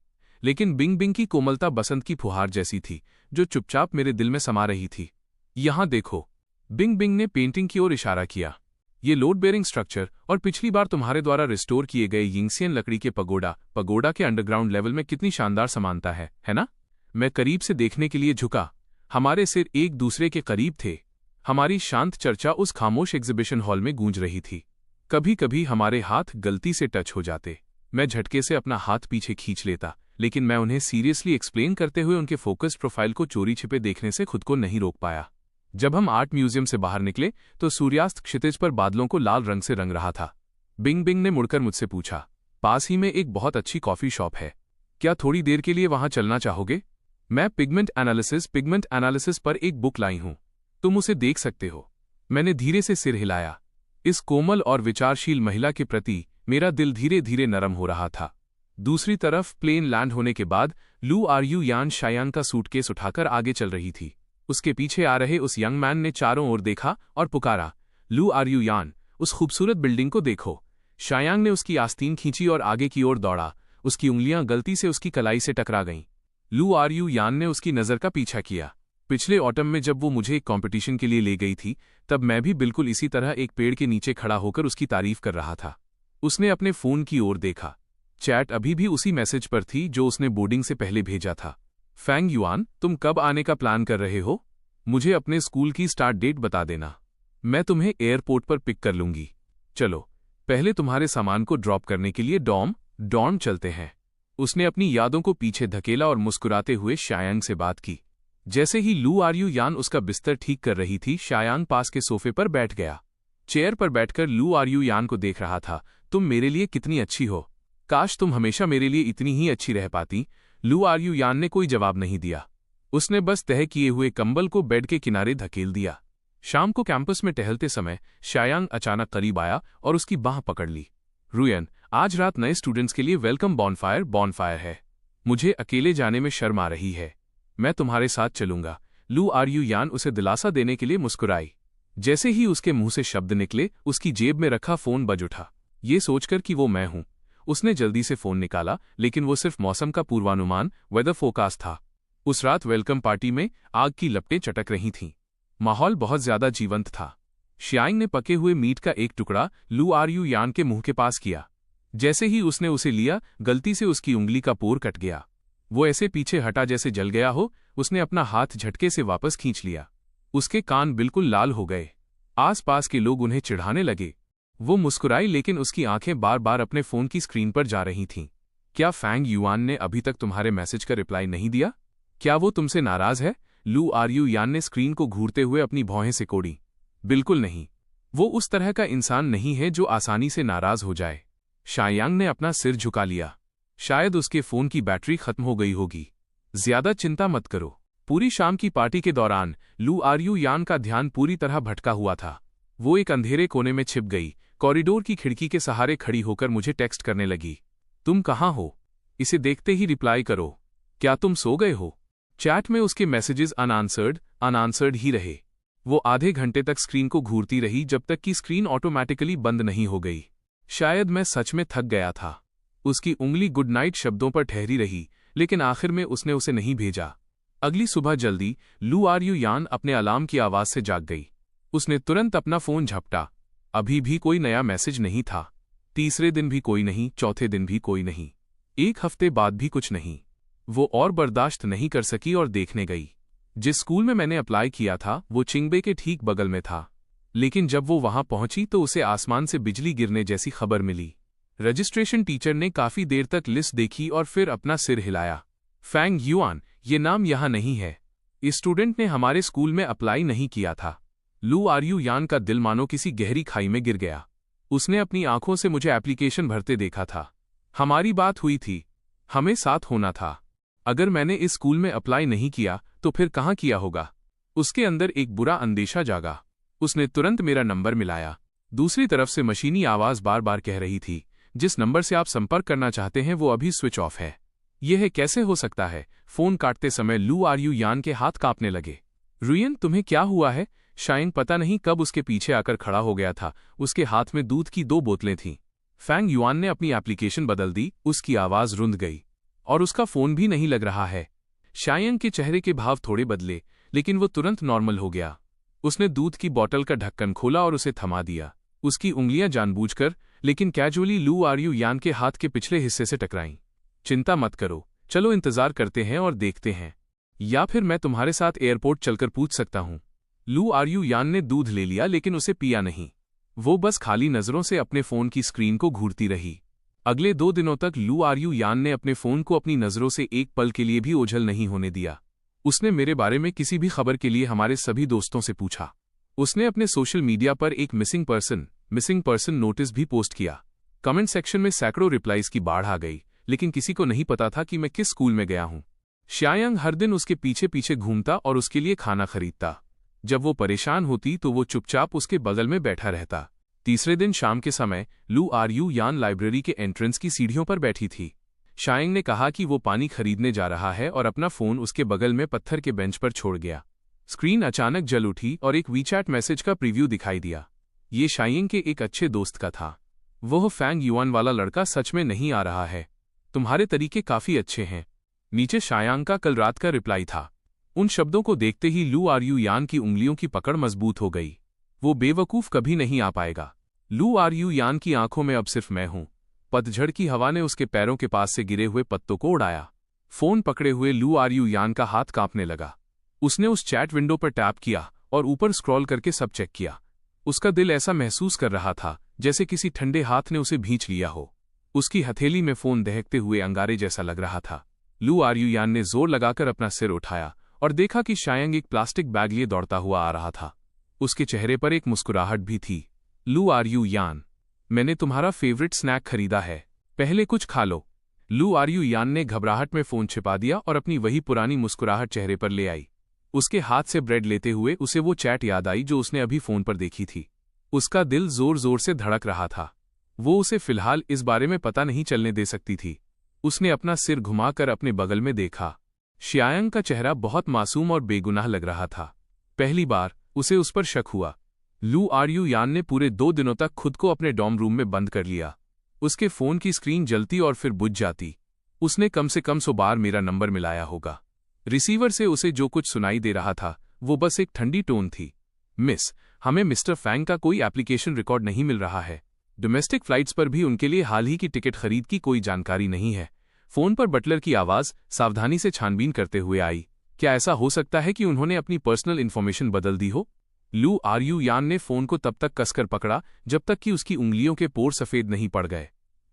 लेकिन बिंग बिंग की कोमलता बसंत की फुहार जैसी थी, जो चुपचाप मेरे दिल में समा रही थी। यहाँ देखो। बिंग बिंग ने पेंटिंग की ओर इशारा किया। ये लोड बेरिंग स्ट्रक्चर और पिछली बार तुम्हारे द्वारा रिस्टोर किए गए यिंगसियन लकड़ी के पगोडा के अंडरग्राउंड लेवल में कितनी शानदार समानता है ना? मैं करीब से देखने के लिए झुका। हमारे सिर एक दूसरे के करीब थे। हमारी शांत चर्चा उस खामोश एग्जीबिशन हॉल में गूंज रही थी। कभी कभी हमारे हाथ गलती से टच हो जाते। मैं झटके से अपना हाथ पीछे खींच लेता, लेकिन मैं उन्हें सीरियसली एक्सप्लेन करते हुए उनके फोकस्ड प्रोफाइल को चोरी छिपे देखने से खुद को नहीं रोक पाया। जब हम आर्ट म्यूजियम से बाहर निकले तो सूर्यास्त क्षितिज पर बादलों को लाल रंग से रंग रहा था। बिंग बिंग ने मुड़कर मुझसे पूछा, पास ही में एक बहुत अच्छी कॉफी शॉप है, क्या थोड़ी देर के लिए वहां चलना चाहोगे? मैं पिगमेंट एनालिसिस पर एक बुक लाई हूं, तुम उसे देख सकते हो। मैंने धीरे से सिर हिलाया। इस कोमल और विचारशील महिला के प्रति मेरा दिल धीरे धीरे नरम हो रहा था। दूसरी तरफ प्लेन लैंड होने के बाद लू आर्यू यान शायांग का सूटकेस उठाकर आगे चल रही थी। उसके पीछे आ रहे उस यंग मैन ने चारों ओर देखा और पुकारा, लू आर्यू यान, उस खूबसूरत बिल्डिंग को देखो। शायांग ने उसकी आस्तीन खींची और आगे की ओर दौड़ा। उसकी उंगलियां गलती से उसकी कलाई से टकरा गईं। लू आर्यू यान ने उसकी नज़र का पीछा किया। पिछले ऑटम में जब वो मुझे एक कॉम्पिटिशन के लिए ले गई थी, तब मैं भी बिल्कुल इसी तरह एक पेड़ के नीचे खड़ा होकर उसकी तारीफ कर रहा था। उसने अपने फोन की ओर देखा। चैट अभी भी उसी मैसेज पर थी जो उसने बोर्डिंग से पहले भेजा था। फैंग युआन, तुम कब आने का प्लान कर रहे हो? मुझे अपने स्कूल की स्टार्ट डेट बता देना, मैं तुम्हें एयरपोर्ट पर पिक कर लूंगी। चलो, पहले तुम्हारे सामान को ड्रॉप करने के लिए डॉर्म चलते हैं। उसने अपनी यादों को पीछे धकेला और मुस्कुराते हुए शायांग से बात की। जैसे ही लू आर्यू यान उसका बिस्तर ठीक कर रही थी, शायांग पास के सोफे पर बैठ गया। चेयर पर बैठकर लू आर्यू यान को देख रहा था। तुम मेरे लिए कितनी अच्छी हो, काश तुम हमेशा मेरे लिए इतनी ही अच्छी रह पाती। लू आर्यू यान ने कोई जवाब नहीं दिया। उसने बस तह किए हुए कंबल को बेड के किनारे धकेल दिया। शाम को कैंपस में टहलते समय शायांग अचानक करीब आया और उसकी बाह पकड़ ली। रुयन, आज रात नए स्टूडेंट्स के लिए वेलकम बॉनफायर है। मुझे अकेले जाने में शर्म आ रही है, मैं तुम्हारे साथ चलूंगा। लू आर्यू यान उसे दिलासा देने के लिए मुस्कुराई। जैसे ही उसके मुंह से शब्द निकले, उसकी जेब में रखा फोन बज उठा। ये सोचकर कि वो मैं हूं, उसने जल्दी से फोन निकाला, लेकिन वो सिर्फ मौसम का पूर्वानुमान वेदर फोरकास्ट था। उस रात वेलकम पार्टी में आग की लपटें चटक रही थीं। माहौल बहुत ज्यादा जीवंत था। शायांग ने पके हुए मीट का एक टुकड़ा लू आर्यू यान के मुंह के पास किया। जैसे ही उसने उसे लिया, गलती से उसकी उंगली का पोर कट गया। वो ऐसे पीछे हटा जैसे जल गया हो। उसने अपना हाथ झटके से वापस खींच लिया। उसके कान बिल्कुल लाल हो गए। आसपास के लोग उन्हें चिढ़ाने लगे। वो मुस्कुराई, लेकिन उसकी आंखें बार बार अपने फोन की स्क्रीन पर जा रही थीं। क्या फैंग युआन ने अभी तक तुम्हारे मैसेज का रिप्लाई नहीं दिया? क्या वो तुमसे नाराज है? लू आर्यू यान ने स्क्रीन को घूरते हुए अपनी भौहें सिकोड़ी। बिल्कुल नहीं, वो उस तरह का इंसान नहीं है जो आसानी से नाराज हो जाए। शायांग ने अपना सिर झुका लिया। शायद उसके फोन की बैटरी खत्म हो गई होगी। ज्यादा चिंता मत करो। पूरी शाम की पार्टी के दौरान लू आर्यू यान का ध्यान पूरी तरह भटका हुआ था। वो एक अंधेरे कोने में छिप गई, कॉरिडोर की खिड़की के सहारे खड़ी होकर मुझे टेक्स्ट करने लगी। तुम कहाँ हो? इसे देखते ही रिप्लाई करो। क्या तुम सो गए हो? चैट में उसके मैसेजेस अनआंसर्ड ही रहे। वो आधे घंटे तक स्क्रीन को घूरती रही, जब तक कि स्क्रीन ऑटोमैटिकली बंद नहीं हो गई। शायद मैं सच में थक गया था। उसकी उंगली गुड नाइट शब्दों पर ठहरी रही, लेकिन आखिर में उसने उसे नहीं भेजा। अगली सुबह जल्दी लू आर यू यान अपने अलार्म की आवाज से जाग गई। उसने तुरंत अपना फोन झपटा। अभी भी कोई नया मैसेज नहीं था। तीसरे दिन भी कोई नहीं, चौथे दिन भी कोई नहीं, एक हफ्ते बाद भी कुछ नहीं। वो और बर्दाश्त नहीं कर सकी और देखने गई। जिस स्कूल में मैंने अप्लाई किया था वो चिंगबे के ठीक बगल में था, लेकिन जब वो वहां पहुंची तो उसे आसमान से बिजली गिरने जैसी खबर मिली। रजिस्ट्रेशन टीचर ने काफी देर तक लिस्ट देखी और फिर अपना सिर हिलाया। फैंग युआन, ये नाम यहां नहीं है। इस स्टूडेंट ने हमारे स्कूल में अप्लाई नहीं किया था। लू आर यू यान का दिल मानो किसी गहरी खाई में गिर गया। उसने अपनी आंखों से मुझे एप्लीकेशन भरते देखा था। हमारी बात हुई थी, हमें साथ होना था। अगर मैंने इस स्कूल में अप्लाई नहीं किया तो फिर कहाँ किया होगा? उसके अंदर एक बुरा अंदेशा जागा। उसने तुरंत मेरा नंबर मिलाया। दूसरी तरफ से मशीनी आवाज बार बार कह रही थी, जिस नंबर से आप संपर्क करना चाहते हैं वो अभी स्विच ऑफ है। यह कैसे हो सकता है? फोन काटते समय लू आर यू यान के हाथ कांपने लगे। रुयन, तुम्हें क्या हुआ है? शायंग पता नहीं कब उसके पीछे आकर खड़ा हो गया था। उसके हाथ में दूध की 2 बोतलें थीं। फैंग युआन ने अपनी एप्लीकेशन बदल दी। उसकी आवाज रुंध गई और उसका फोन भी नहीं लग रहा है। शायंग के चेहरे के भाव थोड़े बदले, लेकिन वो तुरंत नॉर्मल हो गया। उसने दूध की बोतल का ढक्कन खोला और उसे थमा दिया। उसकी उंगलियां जानबूझकर लेकिन कैजुअली लू आर यू यान के हाथ के पिछले हिस्से से टकराईं। चिंता मत करो, चलो इंतजार करते हैं और देखते हैं, या फिर मैं तुम्हारे साथ एयरपोर्ट चलकर पूछ सकता हूं। लू आर यू यान ने दूध ले लिया, लेकिन उसे पिया नहीं। वो बस खाली नजरों से अपने फोन की स्क्रीन को घूरती रही। अगले 2 दिनों तक लू आर यू यान ने अपने फोन को अपनी नजरों से एक पल के लिए भी ओझल नहीं होने दिया। उसने मेरे बारे में किसी भी खबर के लिए हमारे सभी दोस्तों से पूछा। उसने अपने सोशल मीडिया पर एक मिसिंग पर्सन नोटिस भी पोस्ट किया। कमेंट सेक्शन में सैकड़ों रिप्लाईज की बाढ़ आ गई, लेकिन किसी को नहीं पता था कि मैं किस स्कूल में गया हूं। शायंग हर दिन उसके पीछे पीछे घूमता और उसके लिए खाना खरीदता। जब वो परेशान होती तो वो चुपचाप उसके बगल में बैठा रहता। तीसरे दिन शाम के समय लू आर यू यान लाइब्रेरी के एंट्रेंस की सीढ़ियों पर बैठी थी। शायंग ने कहा कि वो पानी खरीदने जा रहा है और अपना फोन उसके बगल में पत्थर के बेंच पर छोड़ गया। स्क्रीन अचानक जल उठी और एक वीचैट मैसेज का प्रीव्यू दिखाई दिया। ये शायंग के एक अच्छे दोस्त का था। वह फैंग युआन वाला लड़का सच में नहीं आ रहा है। तुम्हारे तरीके काफी अच्छे हैं। नीचे शायांग का कल रात का रिप्लाई था। उन शब्दों को देखते ही लू आर यू यान की उंगलियों की पकड़ मजबूत हो गई। वो बेवकूफ कभी नहीं आ पाएगा। लू आर यू यान की आंखों में अब सिर्फ मैं हूं। पतझड़ की हवा ने उसके पैरों के पास से गिरे हुए पत्तों को उड़ाया। फोन पकड़े हुए लू आर यू यान का हाथ कांपने लगा। उसने उस चैट विंडो पर टैप किया और ऊपर स्क्रॉल करके सब चेक किया। उसका दिल ऐसा महसूस कर रहा था जैसे किसी ठंडे हाथ ने उसे भींच लिया हो। उसकी हथेली में फोन दहकते हुए अंगारे जैसा लग रहा था। लू आर यू यान ने जोर लगाकर अपना सिर उठाया और देखा कि शायंग एक प्लास्टिक बैग लिए दौड़ता हुआ आ रहा था। उसके चेहरे पर एक मुस्कुराहट भी थी। लू आर यू यान, मैंने तुम्हारा फेवरेट स्नैक खरीदा है, पहले कुछ खा लो। लू आर यू यान ने घबराहट में फोन छिपा दिया और अपनी वही पुरानी मुस्कुराहट चेहरे पर ले आई। उसके हाथ से ब्रेड लेते हुए उसे वो चैट याद आई जो उसने अभी फोन पर देखी थी। उसका दिल जोर जोर से धड़क रहा था। वो उसे फिलहाल इस बारे में पता नहीं चलने दे सकती थी। उसने अपना सिर घुमाकर अपने बगल में देखा। शायंग का चेहरा बहुत मासूम और बेगुनाह लग रहा था। पहली बार उसे उस पर शक हुआ। लू आर यू यान ने पूरे 2 दिनों तक खुद को अपने डॉर्म रूम में बंद कर लिया। उसके फोन की स्क्रीन जलती और फिर बुझ जाती। उसने कम से कम 100 बार मेरा नंबर मिलाया होगा। रिसीवर से उसे जो कुछ सुनाई दे रहा था वो बस एक ठंडी टोन थी। मिस, हमें मिस्टर फैंग का कोई एप्लीकेशन रिकॉर्ड नहीं मिल रहा है। डोमेस्टिक फ्लाइट्स पर भी उनके लिए हाल ही की टिकट खरीद की कोई जानकारी नहीं है। फोन पर बटलर की आवाज सावधानी से छानबीन करते हुए आई। क्या ऐसा हो सकता है कि उन्होंने अपनी पर्सनल इन्फॉर्मेशन बदल दी हो? लू आर यू यान ने फोन को तब तक कसकर पकड़ा जब तक कि उसकी उंगलियों के पोर सफेद नहीं पड़ गए।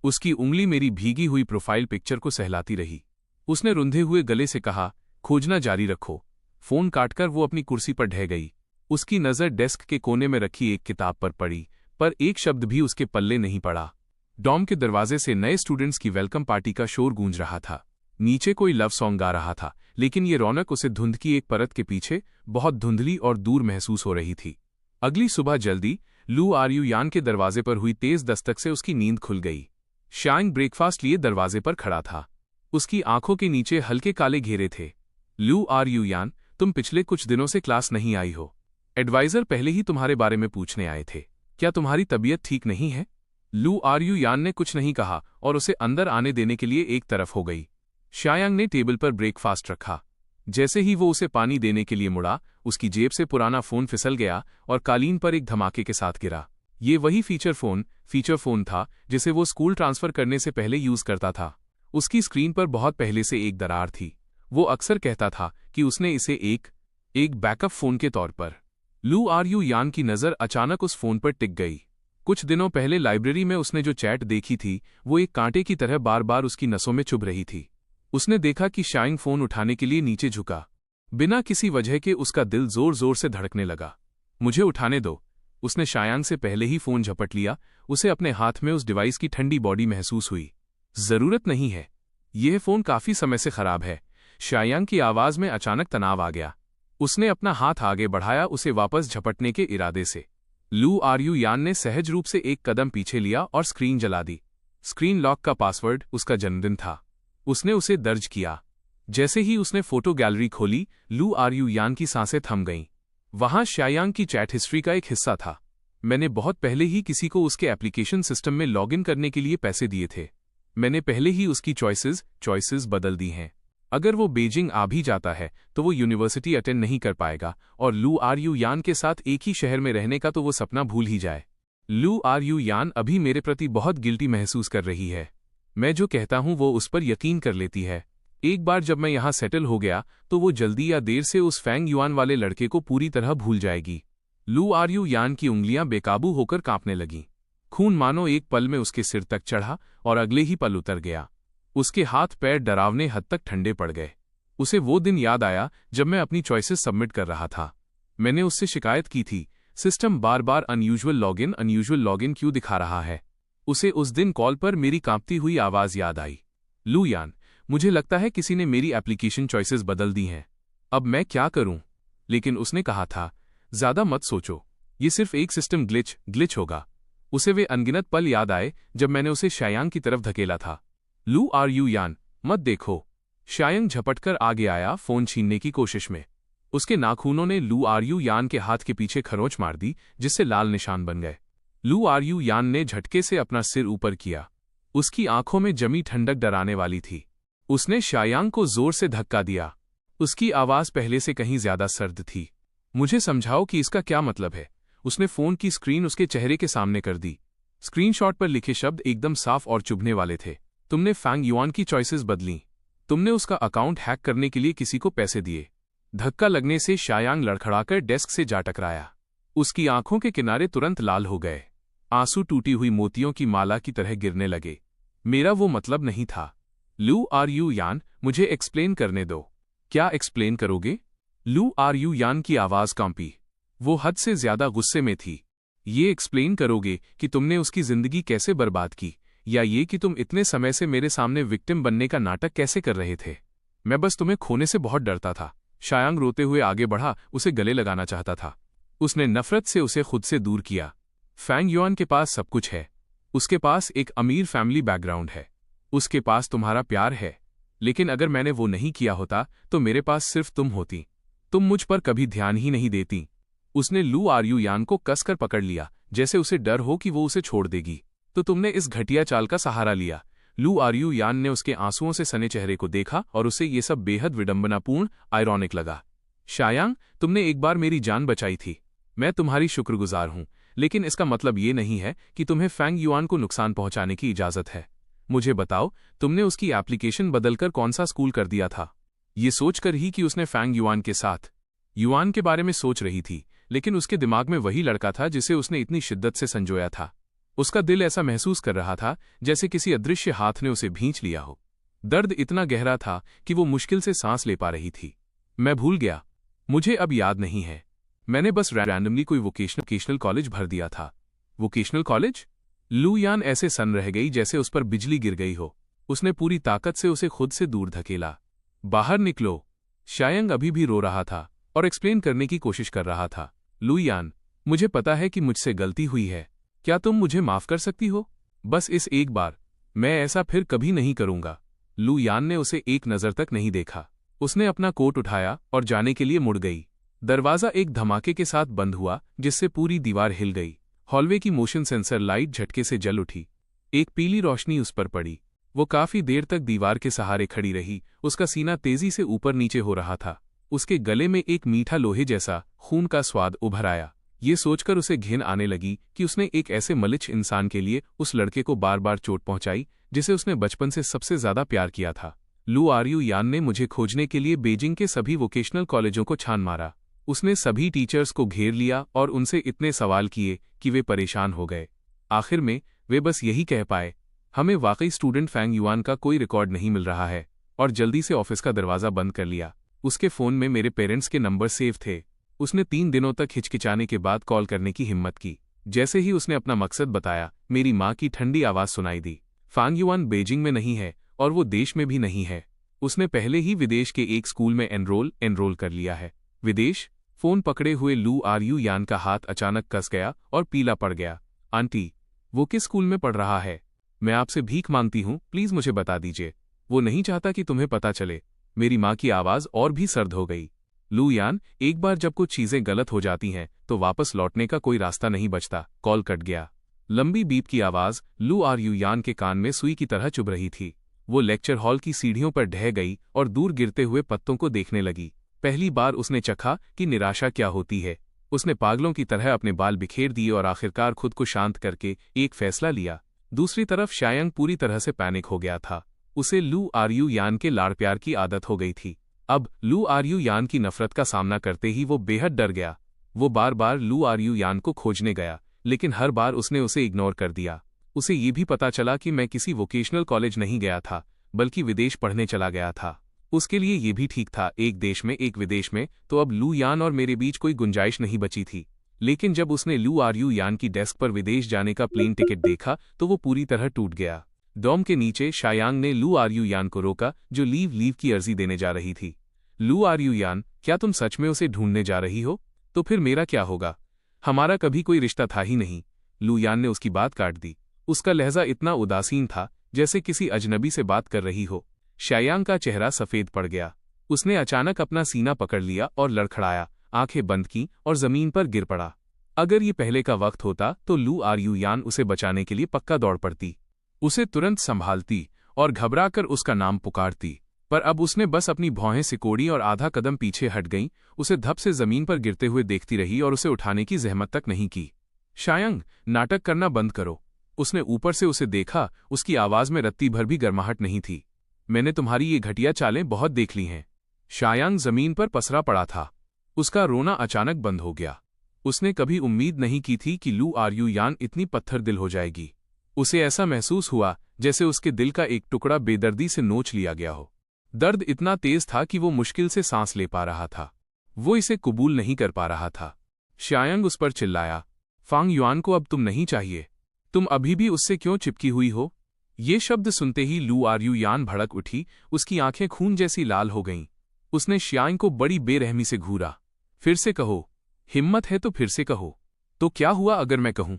उसकी उंगली मेरी भीगी हुई प्रोफाइल पिक्चर को सहलाती रही। उसने रुंधे हुए गले से कहा, खोजना जारी रखो। फोन काटकर वो अपनी कुर्सी पर ढह गई। उसकी नजर डेस्क के कोने में रखी एक किताब पर पड़ी, पर एक शब्द भी उसके पल्ले नहीं पड़ा। डॉम के दरवाजे से नए स्टूडेंट्स की वेलकम पार्टी का शोर गूंज रहा था। नीचे कोई लव सॉन्ग गा रहा था, लेकिन ये रौनक उसे धुंध की एक परत के पीछे बहुत धुंधली और दूर महसूस हो रही थी। अगली सुबह जल्दी लू आर यू यान के दरवाजे पर हुई तेज दस्तक से उसकी नींद खुल गई। शायंग ब्रेकफास्ट लिए दरवाजे पर खड़ा था। उसकी आंखों के नीचे हल्के काले घेरे थे। लू आर यू यान, तुम पिछले कुछ दिनों से क्लास नहीं आई हो। एडवाइजर पहले ही तुम्हारे बारे में पूछने आए थे। क्या तुम्हारी तबीयत ठीक नहीं है? लू आरयू यान ने कुछ नहीं कहा और उसे अंदर आने देने के लिए एक तरफ हो गई। शायांग ने टेबल पर ब्रेकफास्ट रखा। जैसे ही वो उसे पानी देने के लिए मुड़ा, उसकी जेब से पुराना फोन फिसल गया और कालीन पर एक धमाके के साथ गिरा। ये वही फीचर फोन था जिसे वो स्कूल ट्रांसफर करने से पहले यूज करता था। उसकी स्क्रीन पर बहुत पहले से एक दरार थी। वो अक्सर कहता था कि उसने इसे एक बैकअप फोन के तौर पर। लू आरयू यान की नज़र अचानक उस फोन पर टिक गई। कुछ दिनों पहले लाइब्रेरी में उसने जो चैट देखी थी वो एक कांटे की तरह बार बार उसकी नसों में चुभ रही थी। उसने देखा कि शायांग फोन उठाने के लिए नीचे झुका। बिना किसी वजह के उसका दिल जोर जोर से धड़कने लगा। मुझे उठाने दो। उसने शायांग से पहले ही फोन झपट लिया। उसे अपने हाथ में उस डिवाइस की ठंडी बॉडी महसूस हुई। जरूरत नहीं है, यह फोन काफी समय से खराब है। शायांग की आवाज में अचानक तनाव आ गया। उसने अपना हाथ आगे बढ़ाया, उसे वापस झपटने के इरादे से। लू आरयू यान ने सहज रूप से एक कदम पीछे लिया और स्क्रीन जला दी। स्क्रीन लॉक का पासवर्ड उसका जन्मदिन था। उसने उसे दर्ज किया। जैसे ही उसने फोटो गैलरी खोली, लू आरयू यान की सांसें थम गईं। वहां शायांग की चैट हिस्ट्री का एक हिस्सा था। मैंने बहुत पहले ही किसी को उसके एप्लीकेशन सिस्टम में लॉगिन करने के लिए पैसे दिए थे। मैंने पहले ही उसकी चॉइसेस बदल दी हैं। अगर वो बीजिंग आ भी जाता है तो वो यूनिवर्सिटी अटेंड नहीं कर पाएगा और लू आरयू यान के साथ एक ही शहर में रहने का तो वो सपना भूल ही जाए। लू आरयू यान अभी मेरे प्रति बहुत गिल्टी महसूस कर रही है। मैं जो कहता हूं वो उस पर यकीन कर लेती है। एक बार जब मैं यहां सेटल हो गया तो वो जल्दी या देर से उस फैंग युआन वाले लड़के को पूरी तरह भूल जाएगी। लू आरयू यान की उंगलियां बेकाबू होकर कांपने लगीं। खून मानो एक पल में उसके सिर तक चढ़ा और अगले ही पल उतर गया। उसके हाथ पैर डरावने हद तक ठंडे पड़ गए। उसे वो दिन याद आया जब मैं अपनी चॉइसेस सबमिट कर रहा था। मैंने उससे शिकायत की थी, सिस्टम बार बार अनयूजुअल लॉगिन क्यों दिखा रहा है। उसे उस दिन कॉल पर मेरी कांपती हुई आवाज याद आई। लू यान, मुझे लगता है किसी ने मेरी एप्लीकेशन चॉइसेस बदल दी हैं। अब मैं क्या करूं? लेकिन उसने कहा था, ज्यादा मत सोचो, ये सिर्फ एक सिस्टम ग्लिच होगा। उसे वे अनगिनत पल याद आए जब मैंने उसे शायांग की तरफ धकेला था। लू आरयू यान, मत देखो। शायांग झपटकर आगे आया, फोन छीनने की कोशिश में। उसके नाखूनों ने लू आरयू यान के हाथ के पीछे खरोंच मार दी, जिससे लाल निशान बन गए। लू आरयू यान ने झटके से अपना सिर ऊपर किया। उसकी आंखों में जमी ठंडक डराने वाली थी। उसने शायांग को जोर से धक्का दिया। उसकी आवाज पहले से कहीं ज्यादा सर्द थी। मुझे समझाओ कि इसका क्या मतलब है। उसने फोन की स्क्रीन उसके चेहरे के सामने कर दी। स्क्रीनशॉट पर लिखे शब्द एकदम साफ और चुभने वाले थे। तुमने फैंग युआन की चॉइसेस बदली। तुमने उसका अकाउंट हैक करने के लिए किसी को पैसे दिए। धक्का लगने से शायांग लड़खड़ाकर डेस्क से जा टकराया। उसकी आंखों के किनारे तुरंत लाल हो गए। आंसू टूटी हुई मोतियों की माला की तरह गिरने लगे। मेरा वो मतलब नहीं था। लू आरयू यान, मुझे एक्सप्लेन करने दो। क्या एक्सप्लेन करोगे? लू आरयू यान की आवाज कांपी। वो हद से ज्यादा गुस्से में थी। ये एक्सप्लेन करोगे कि तुमने उसकी जिंदगी कैसे बर्बाद की, या ये कि तुम इतने समय से मेरे सामने विक्टिम बनने का नाटक कैसे कर रहे थे? मैं बस तुम्हें खोने से बहुत डरता था। शायांग रोते हुए आगे बढ़ा, उसे गले लगाना चाहता था। उसने नफरत से उसे खुद से दूर किया। फैंग युआन के पास सब कुछ है। उसके पास एक अमीर फैमिली बैकग्राउंड है। उसके पास तुम्हारा प्यार है। लेकिन अगर मैंने वो नहीं किया होता तो मेरे पास सिर्फ तुम होती। तुम मुझ पर कभी ध्यान ही नहीं देती। उसने लू आरयू यान को कसकर पकड़ लिया, जैसे उसे डर हो कि वो उसे छोड़ देगी। तो तुमने इस घटिया चाल का सहारा लिया। लू आरयू यान ने उसके आंसुओं से सने चेहरे को देखा और उसे ये सब बेहद विडंबनापूर्ण, आयरॉनिक लगा। शायांग, तुमने एक बार मेरी जान बचाई थी। मैं तुम्हारी शुक्रगुजार हूं, लेकिन इसका मतलब ये नहीं है कि तुम्हें फैंग युआन को नुकसान पहुंचाने की इजाजत है। मुझे बताओ, तुमने उसकी एप्लीकेशन बदलकर कौन सा स्कूल कर दिया था? ये सोचकर ही कि उसने फैंग युआन के साथ युआन के बारे में सोच रही थी, लेकिन उसके दिमाग में वही लड़का था जिसे उसने इतनी शिद्दत से संजोया था। उसका दिल ऐसा महसूस कर रहा था जैसे किसी अदृश्य हाथ ने उसे भींच लिया हो। दर्द इतना गहरा था कि वो मुश्किल से सांस ले पा रही थी। मैं भूल गया, मुझे अब याद नहीं है। मैंने बस रैंडमली कोई वोकेशनल कॉलेज भर दिया था। Vocational college? लू यान ऐसे सन रह गई जैसे उस पर बिजली गिर गई हो। उसने पूरी ताकत से उसे खुद से दूर धकेला। बाहर निकलो। शायांग अभी भी रो रहा था और एक्सप्लेन करने की कोशिश कर रहा था। लू यान, मुझे पता है कि मुझसे गलती हुई है। क्या तुम मुझे माफ कर सकती हो? बस इस एक बार। मैं ऐसा फिर कभी नहीं करूंगा। लू यान ने उसे एक नजर तक नहीं देखा। उसने अपना कोट उठाया और जाने के लिए मुड़ गई। दरवाजा एक धमाके के साथ बंद हुआ, जिससे पूरी दीवार हिल गई। हॉलवे की मोशन सेंसर लाइट झटके से जल उठी। एक पीली रोशनी उस पर पड़ी। वो काफी देर तक दीवार के सहारे खड़ी रही। उसका सीना तेजी से ऊपर नीचे हो रहा था। उसके गले में एक मीठा लोहे जैसा खून का स्वाद उभर आया। ये सोचकर उसे घिन आने लगी कि उसने एक ऐसे मलिच्छ इंसान के लिए उस लड़के को बार बार चोट पहुंचाई जिसे उसने बचपन से सबसे ज्यादा प्यार किया था। लू आर्यू यान ने मुझे खोजने के लिए बीजिंग के सभी वोकेशनल कॉलेजों को छान मारा। उसने सभी टीचर्स को घेर लिया और उनसे इतने सवाल किए कि वे परेशान हो गए। आखिर में वे बस यही कह पाए, हमें वाकई स्टूडेंट फैंग युआन का कोई रिकॉर्ड नहीं मिल रहा है, और जल्दी से ऑफिस का दरवाजा बंद कर लिया। उसके फोन में मेरे पेरेंट्स के नंबर सेव थे। उसने 3 दिनों तक हिचकिचाने के बाद कॉल करने की हिम्मत की। जैसे ही उसने अपना मकसद बताया, मेरी माँ की ठंडी आवाज सुनाई दी। फैंग युआन बीजिंग में नहीं है और वो देश में भी नहीं है। उसने पहले ही विदेश के एक स्कूल में एनरोल कर लिया है। विदेश? फोन पकड़े हुए लू आर्यू यान का हाथ अचानक कस गया और पीला पड़ गया। आंटी, वो किस स्कूल में पढ़ रहा है? मैं आपसे भीख मांगती हूँ, प्लीज मुझे बता दीजिए। वो नहीं चाहता कि तुम्हें पता चले। मेरी माँ की आवाज और भी सर्द हो गई। लू यान, एक बार जब कुछ चीजें गलत हो जाती हैं तो वापस लौटने का कोई रास्ता नहीं बचता। कॉल कट गया। लंबी बीप की आवाज लू आर्यू यान के कान में सुई की तरह चुभ रही थी। वो लेक्चर हॉल की सीढ़ियों पर ढह गई और दूर गिरते हुए पत्तों को देखने लगी। पहली बार उसने चखा कि निराशा क्या होती है। उसने पागलों की तरह अपने बाल बिखेर दिए और आखिरकार खुद को शांत करके एक फैसला लिया। दूसरी तरफ शायांग पूरी तरह से पैनिक हो गया था। उसे लू आर्यू यान के लाड़ प्यार की आदत हो गई थी। अब लू आर्यू यान की नफरत का सामना करते ही वो बेहद डर गया। वो बार बार लू आर्यू यान को खोजने गया, लेकिन हर बार उसने उसे इग्नोर कर दिया। उसे ये भी पता चला कि मैं किसी वोकेशनल कॉलेज नहीं गया था, बल्कि विदेश पढ़ने चला गया था। उसके लिए ये भी ठीक था, एक देश में एक विदेश में, तो अब लू यान और मेरे बीच कोई गुंजाइश नहीं बची थी। लेकिन जब उसने लू आर्यू यान की डेस्क पर विदेश जाने का प्लेन टिकट देखा तो वो पूरी तरह टूट गया। डॉम के नीचे शायांग ने लू आर्यू यान को रोका, जो लीव की अर्जी देने जा रही थी। लू आर्यू यान, क्या तुम सच में उसे ढूंढने जा रही हो? तो फिर मेरा क्या होगा? हमारा कभी कोई रिश्ता था ही नहीं। लू यान ने उसकी बात काट दी। उसका लहजा इतना उदासीन था जैसे किसी अजनबी से बात कर रही हो। शायांग का चेहरा सफेद पड़ गया। उसने अचानक अपना सीना पकड़ लिया और लड़खड़ाया, आंखें बंद की और जमीन पर गिर पड़ा। अगर ये पहले का वक्त होता तो लू आर्यू यान उसे बचाने के लिए पक्का दौड़ पड़ती, उसे तुरंत संभालती और घबराकर उसका नाम पुकारती। पर अब उसने बस अपनी भौहें सिकोड़ी और आधा कदम पीछे हट गईं, उसे धप से जमीन पर गिरते हुए देखती रही और उसे उठाने की जहमत तक नहीं की। शायांग, नाटक करना बंद करो। उसने ऊपर से उसे देखा। उसकी आवाज में रत्ती भर भी गर्माहट नहीं थी। मैंने तुम्हारी ये घटिया चालें बहुत देख ली हैं। शायांग जमीन पर पसरा पड़ा था। उसका रोना अचानक बंद हो गया। उसने कभी उम्मीद नहीं की थी कि लू आर्यू यान इतनी पत्थर दिल हो जाएगी। उसे ऐसा महसूस हुआ जैसे उसके दिल का एक टुकड़ा बेदर्दी से नोच लिया गया हो। दर्द इतना तेज था कि वो मुश्किल से सांस ले पा रहा था। वो इसे कबूल नहीं कर पा रहा था। शायांग उस पर चिल्लाया, फैंग युआन को अब तुम नहीं चाहिए। तुम अभी भी उससे क्यों चिपकी हुई हो? ये शब्द सुनते ही लू आर्यू यान भड़क उठी। उसकी आंखें खून जैसी लाल हो गईं। उसने शायांग को बड़ी बेरहमी से घूरा। फिर से कहो, हिम्मत है तो फिर से कहो। तो क्या हुआ अगर मैं कहूं?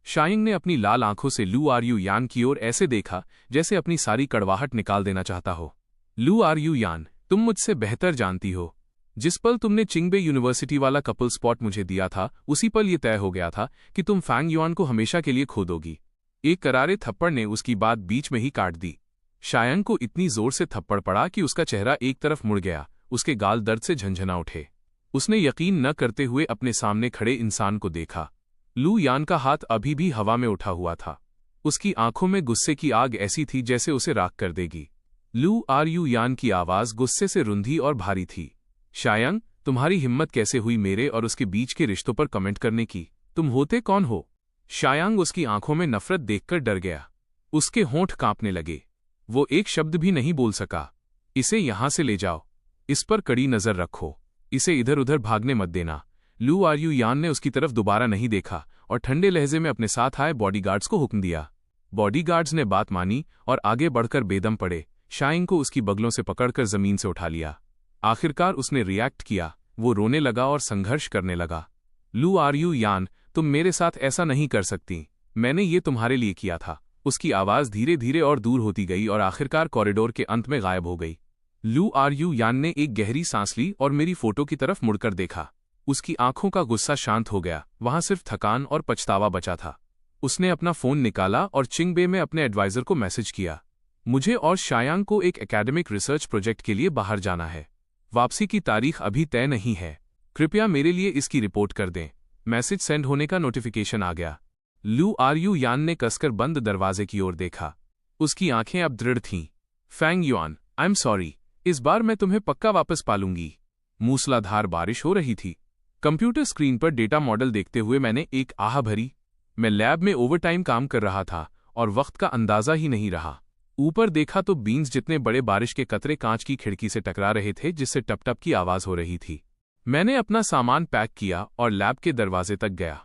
शायांग ने अपनी लाल आंखों से लू आर्यू यान की ओर ऐसे देखा जैसे अपनी सारी कड़वाहट निकाल देना चाहता हो। लू आर्यू यान, तुम मुझसे बेहतर जानती हो। जिस पल तुमने चिंगबे यूनिवर्सिटी वाला कपल स्पॉट मुझे दिया था, उसी पल यह तय हो गया था कि तुम फैंग युआन को हमेशा के लिए खो दोगी। एक करारे थप्पड़ ने उसकी बात बीच में ही काट दी। शायांग को इतनी जोर से थप्पड़ पड़ा कि उसका चेहरा एक तरफ मुड़ गया। उसके गाल दर्द से झंझना उठे। उसने यकीन न करते हुए अपने सामने खड़े इंसान को देखा। लू यान का हाथ अभी भी हवा में उठा हुआ था। उसकी आंखों में गुस्से की आग ऐसी थी जैसे उसे राख कर देगी। लू आर्यू यान की आवाज गुस्से से रुंधी और भारी थी। शायांग, तुम्हारी हिम्मत कैसे हुई मेरे और उसके बीच के रिश्तों पर कमेंट करने की? तुम होते कौन हो? शायांग उसकी आंखों में नफरत देखकर डर गया। उसके होंठ कांपने लगे। वो एक शब्द भी नहीं बोल सका। इसे यहां से ले जाओ। इस पर कड़ी नजर रखो। इसे इधर उधर भागने मत देना। लू आर्यू यान ने उसकी तरफ दोबारा नहीं देखा और ठंडे लहजे में अपने साथ आए बॉडीगार्ड्स को हुक्म दिया। बॉडीगार्ड्स ने बात मानी और आगे बढ़कर बेदम पड़े। शायांग को उसकी बगलों से पकड़कर जमीन से उठा लिया। आखिरकार उसने रिएक्ट किया। वो रोने लगा और संघर्ष करने लगा। लू आर्यू यान, तुम मेरे साथ ऐसा नहीं कर सकती। मैंने ये तुम्हारे लिए किया था। उसकी आवाज धीरे धीरे और दूर होती गई और आखिरकार कॉरिडोर के अंत में गायब हो गई। लू आर्यू यान ने एक गहरी सांस ली और मेरी फोटो की तरफ मुड़कर देखा। उसकी आंखों का गुस्सा शांत हो गया, वहां सिर्फ थकान और पछतावा बचा था। उसने अपना फोन निकाला और चिंगबे में अपने एडवाइजर को मैसेज किया, मुझे और शायांग को एक एकेडमिक रिसर्च प्रोजेक्ट के लिए बाहर जाना है। वापसी की तारीख अभी तय नहीं है, कृपया मेरे लिए इसकी रिपोर्ट कर दें। मैसेज सेंड होने का नोटिफिकेशन आ गया। लू यान ने कसकर बंद दरवाजे की ओर देखा। उसकी आंखें अब दृढ़ थीं। Fang Yuan, I am sorry, इस बार मैं तुम्हें पक्का वापस पालूंगी। मूसलाधार बारिश हो रही थी। कंप्यूटर स्क्रीन पर डेटा मॉडल देखते हुए मैंने एक आह भरी। मैं लैब में ओवरटाइम काम कर रहा था और वक्त का अंदाजा ही नहीं रहा। ऊपर देखा तो बीन्स जितने बड़े बारिश के कतरे कांच की खिड़की से टकरा रहे थे, जिससे टप टप की आवाज हो रही थी। मैंने अपना सामान पैक किया और लैब के दरवाजे तक गया।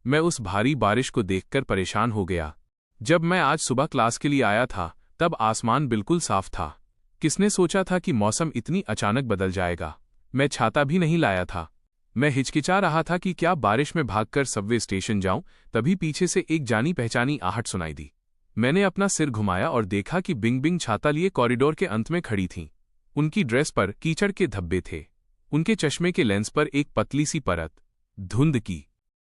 मैं उस भारी बारिश को देखकर परेशान हो गया। जब मैं आज सुबह क्लास के लिए आया था तब आसमान बिल्कुल साफ था। किसने सोचा था कि मौसम इतनी अचानक बदल जाएगा। मैं छाता भी नहीं लाया था। मैं हिचकिचा रहा था कि क्या बारिश में भागकर सबवे स्टेशन जाऊं, तभी पीछे से एक जानी पहचानी आहट सुनाई दी। मैंने अपना सिर घुमाया और देखा कि बिंग बिंग छाता लिए कॉरिडोर के अंत में खड़ी थीं। उनकी ड्रेस पर कीचड़ के धब्बे थे। उनके चश्मे के लेंस पर एक पतली सी परत धुंध की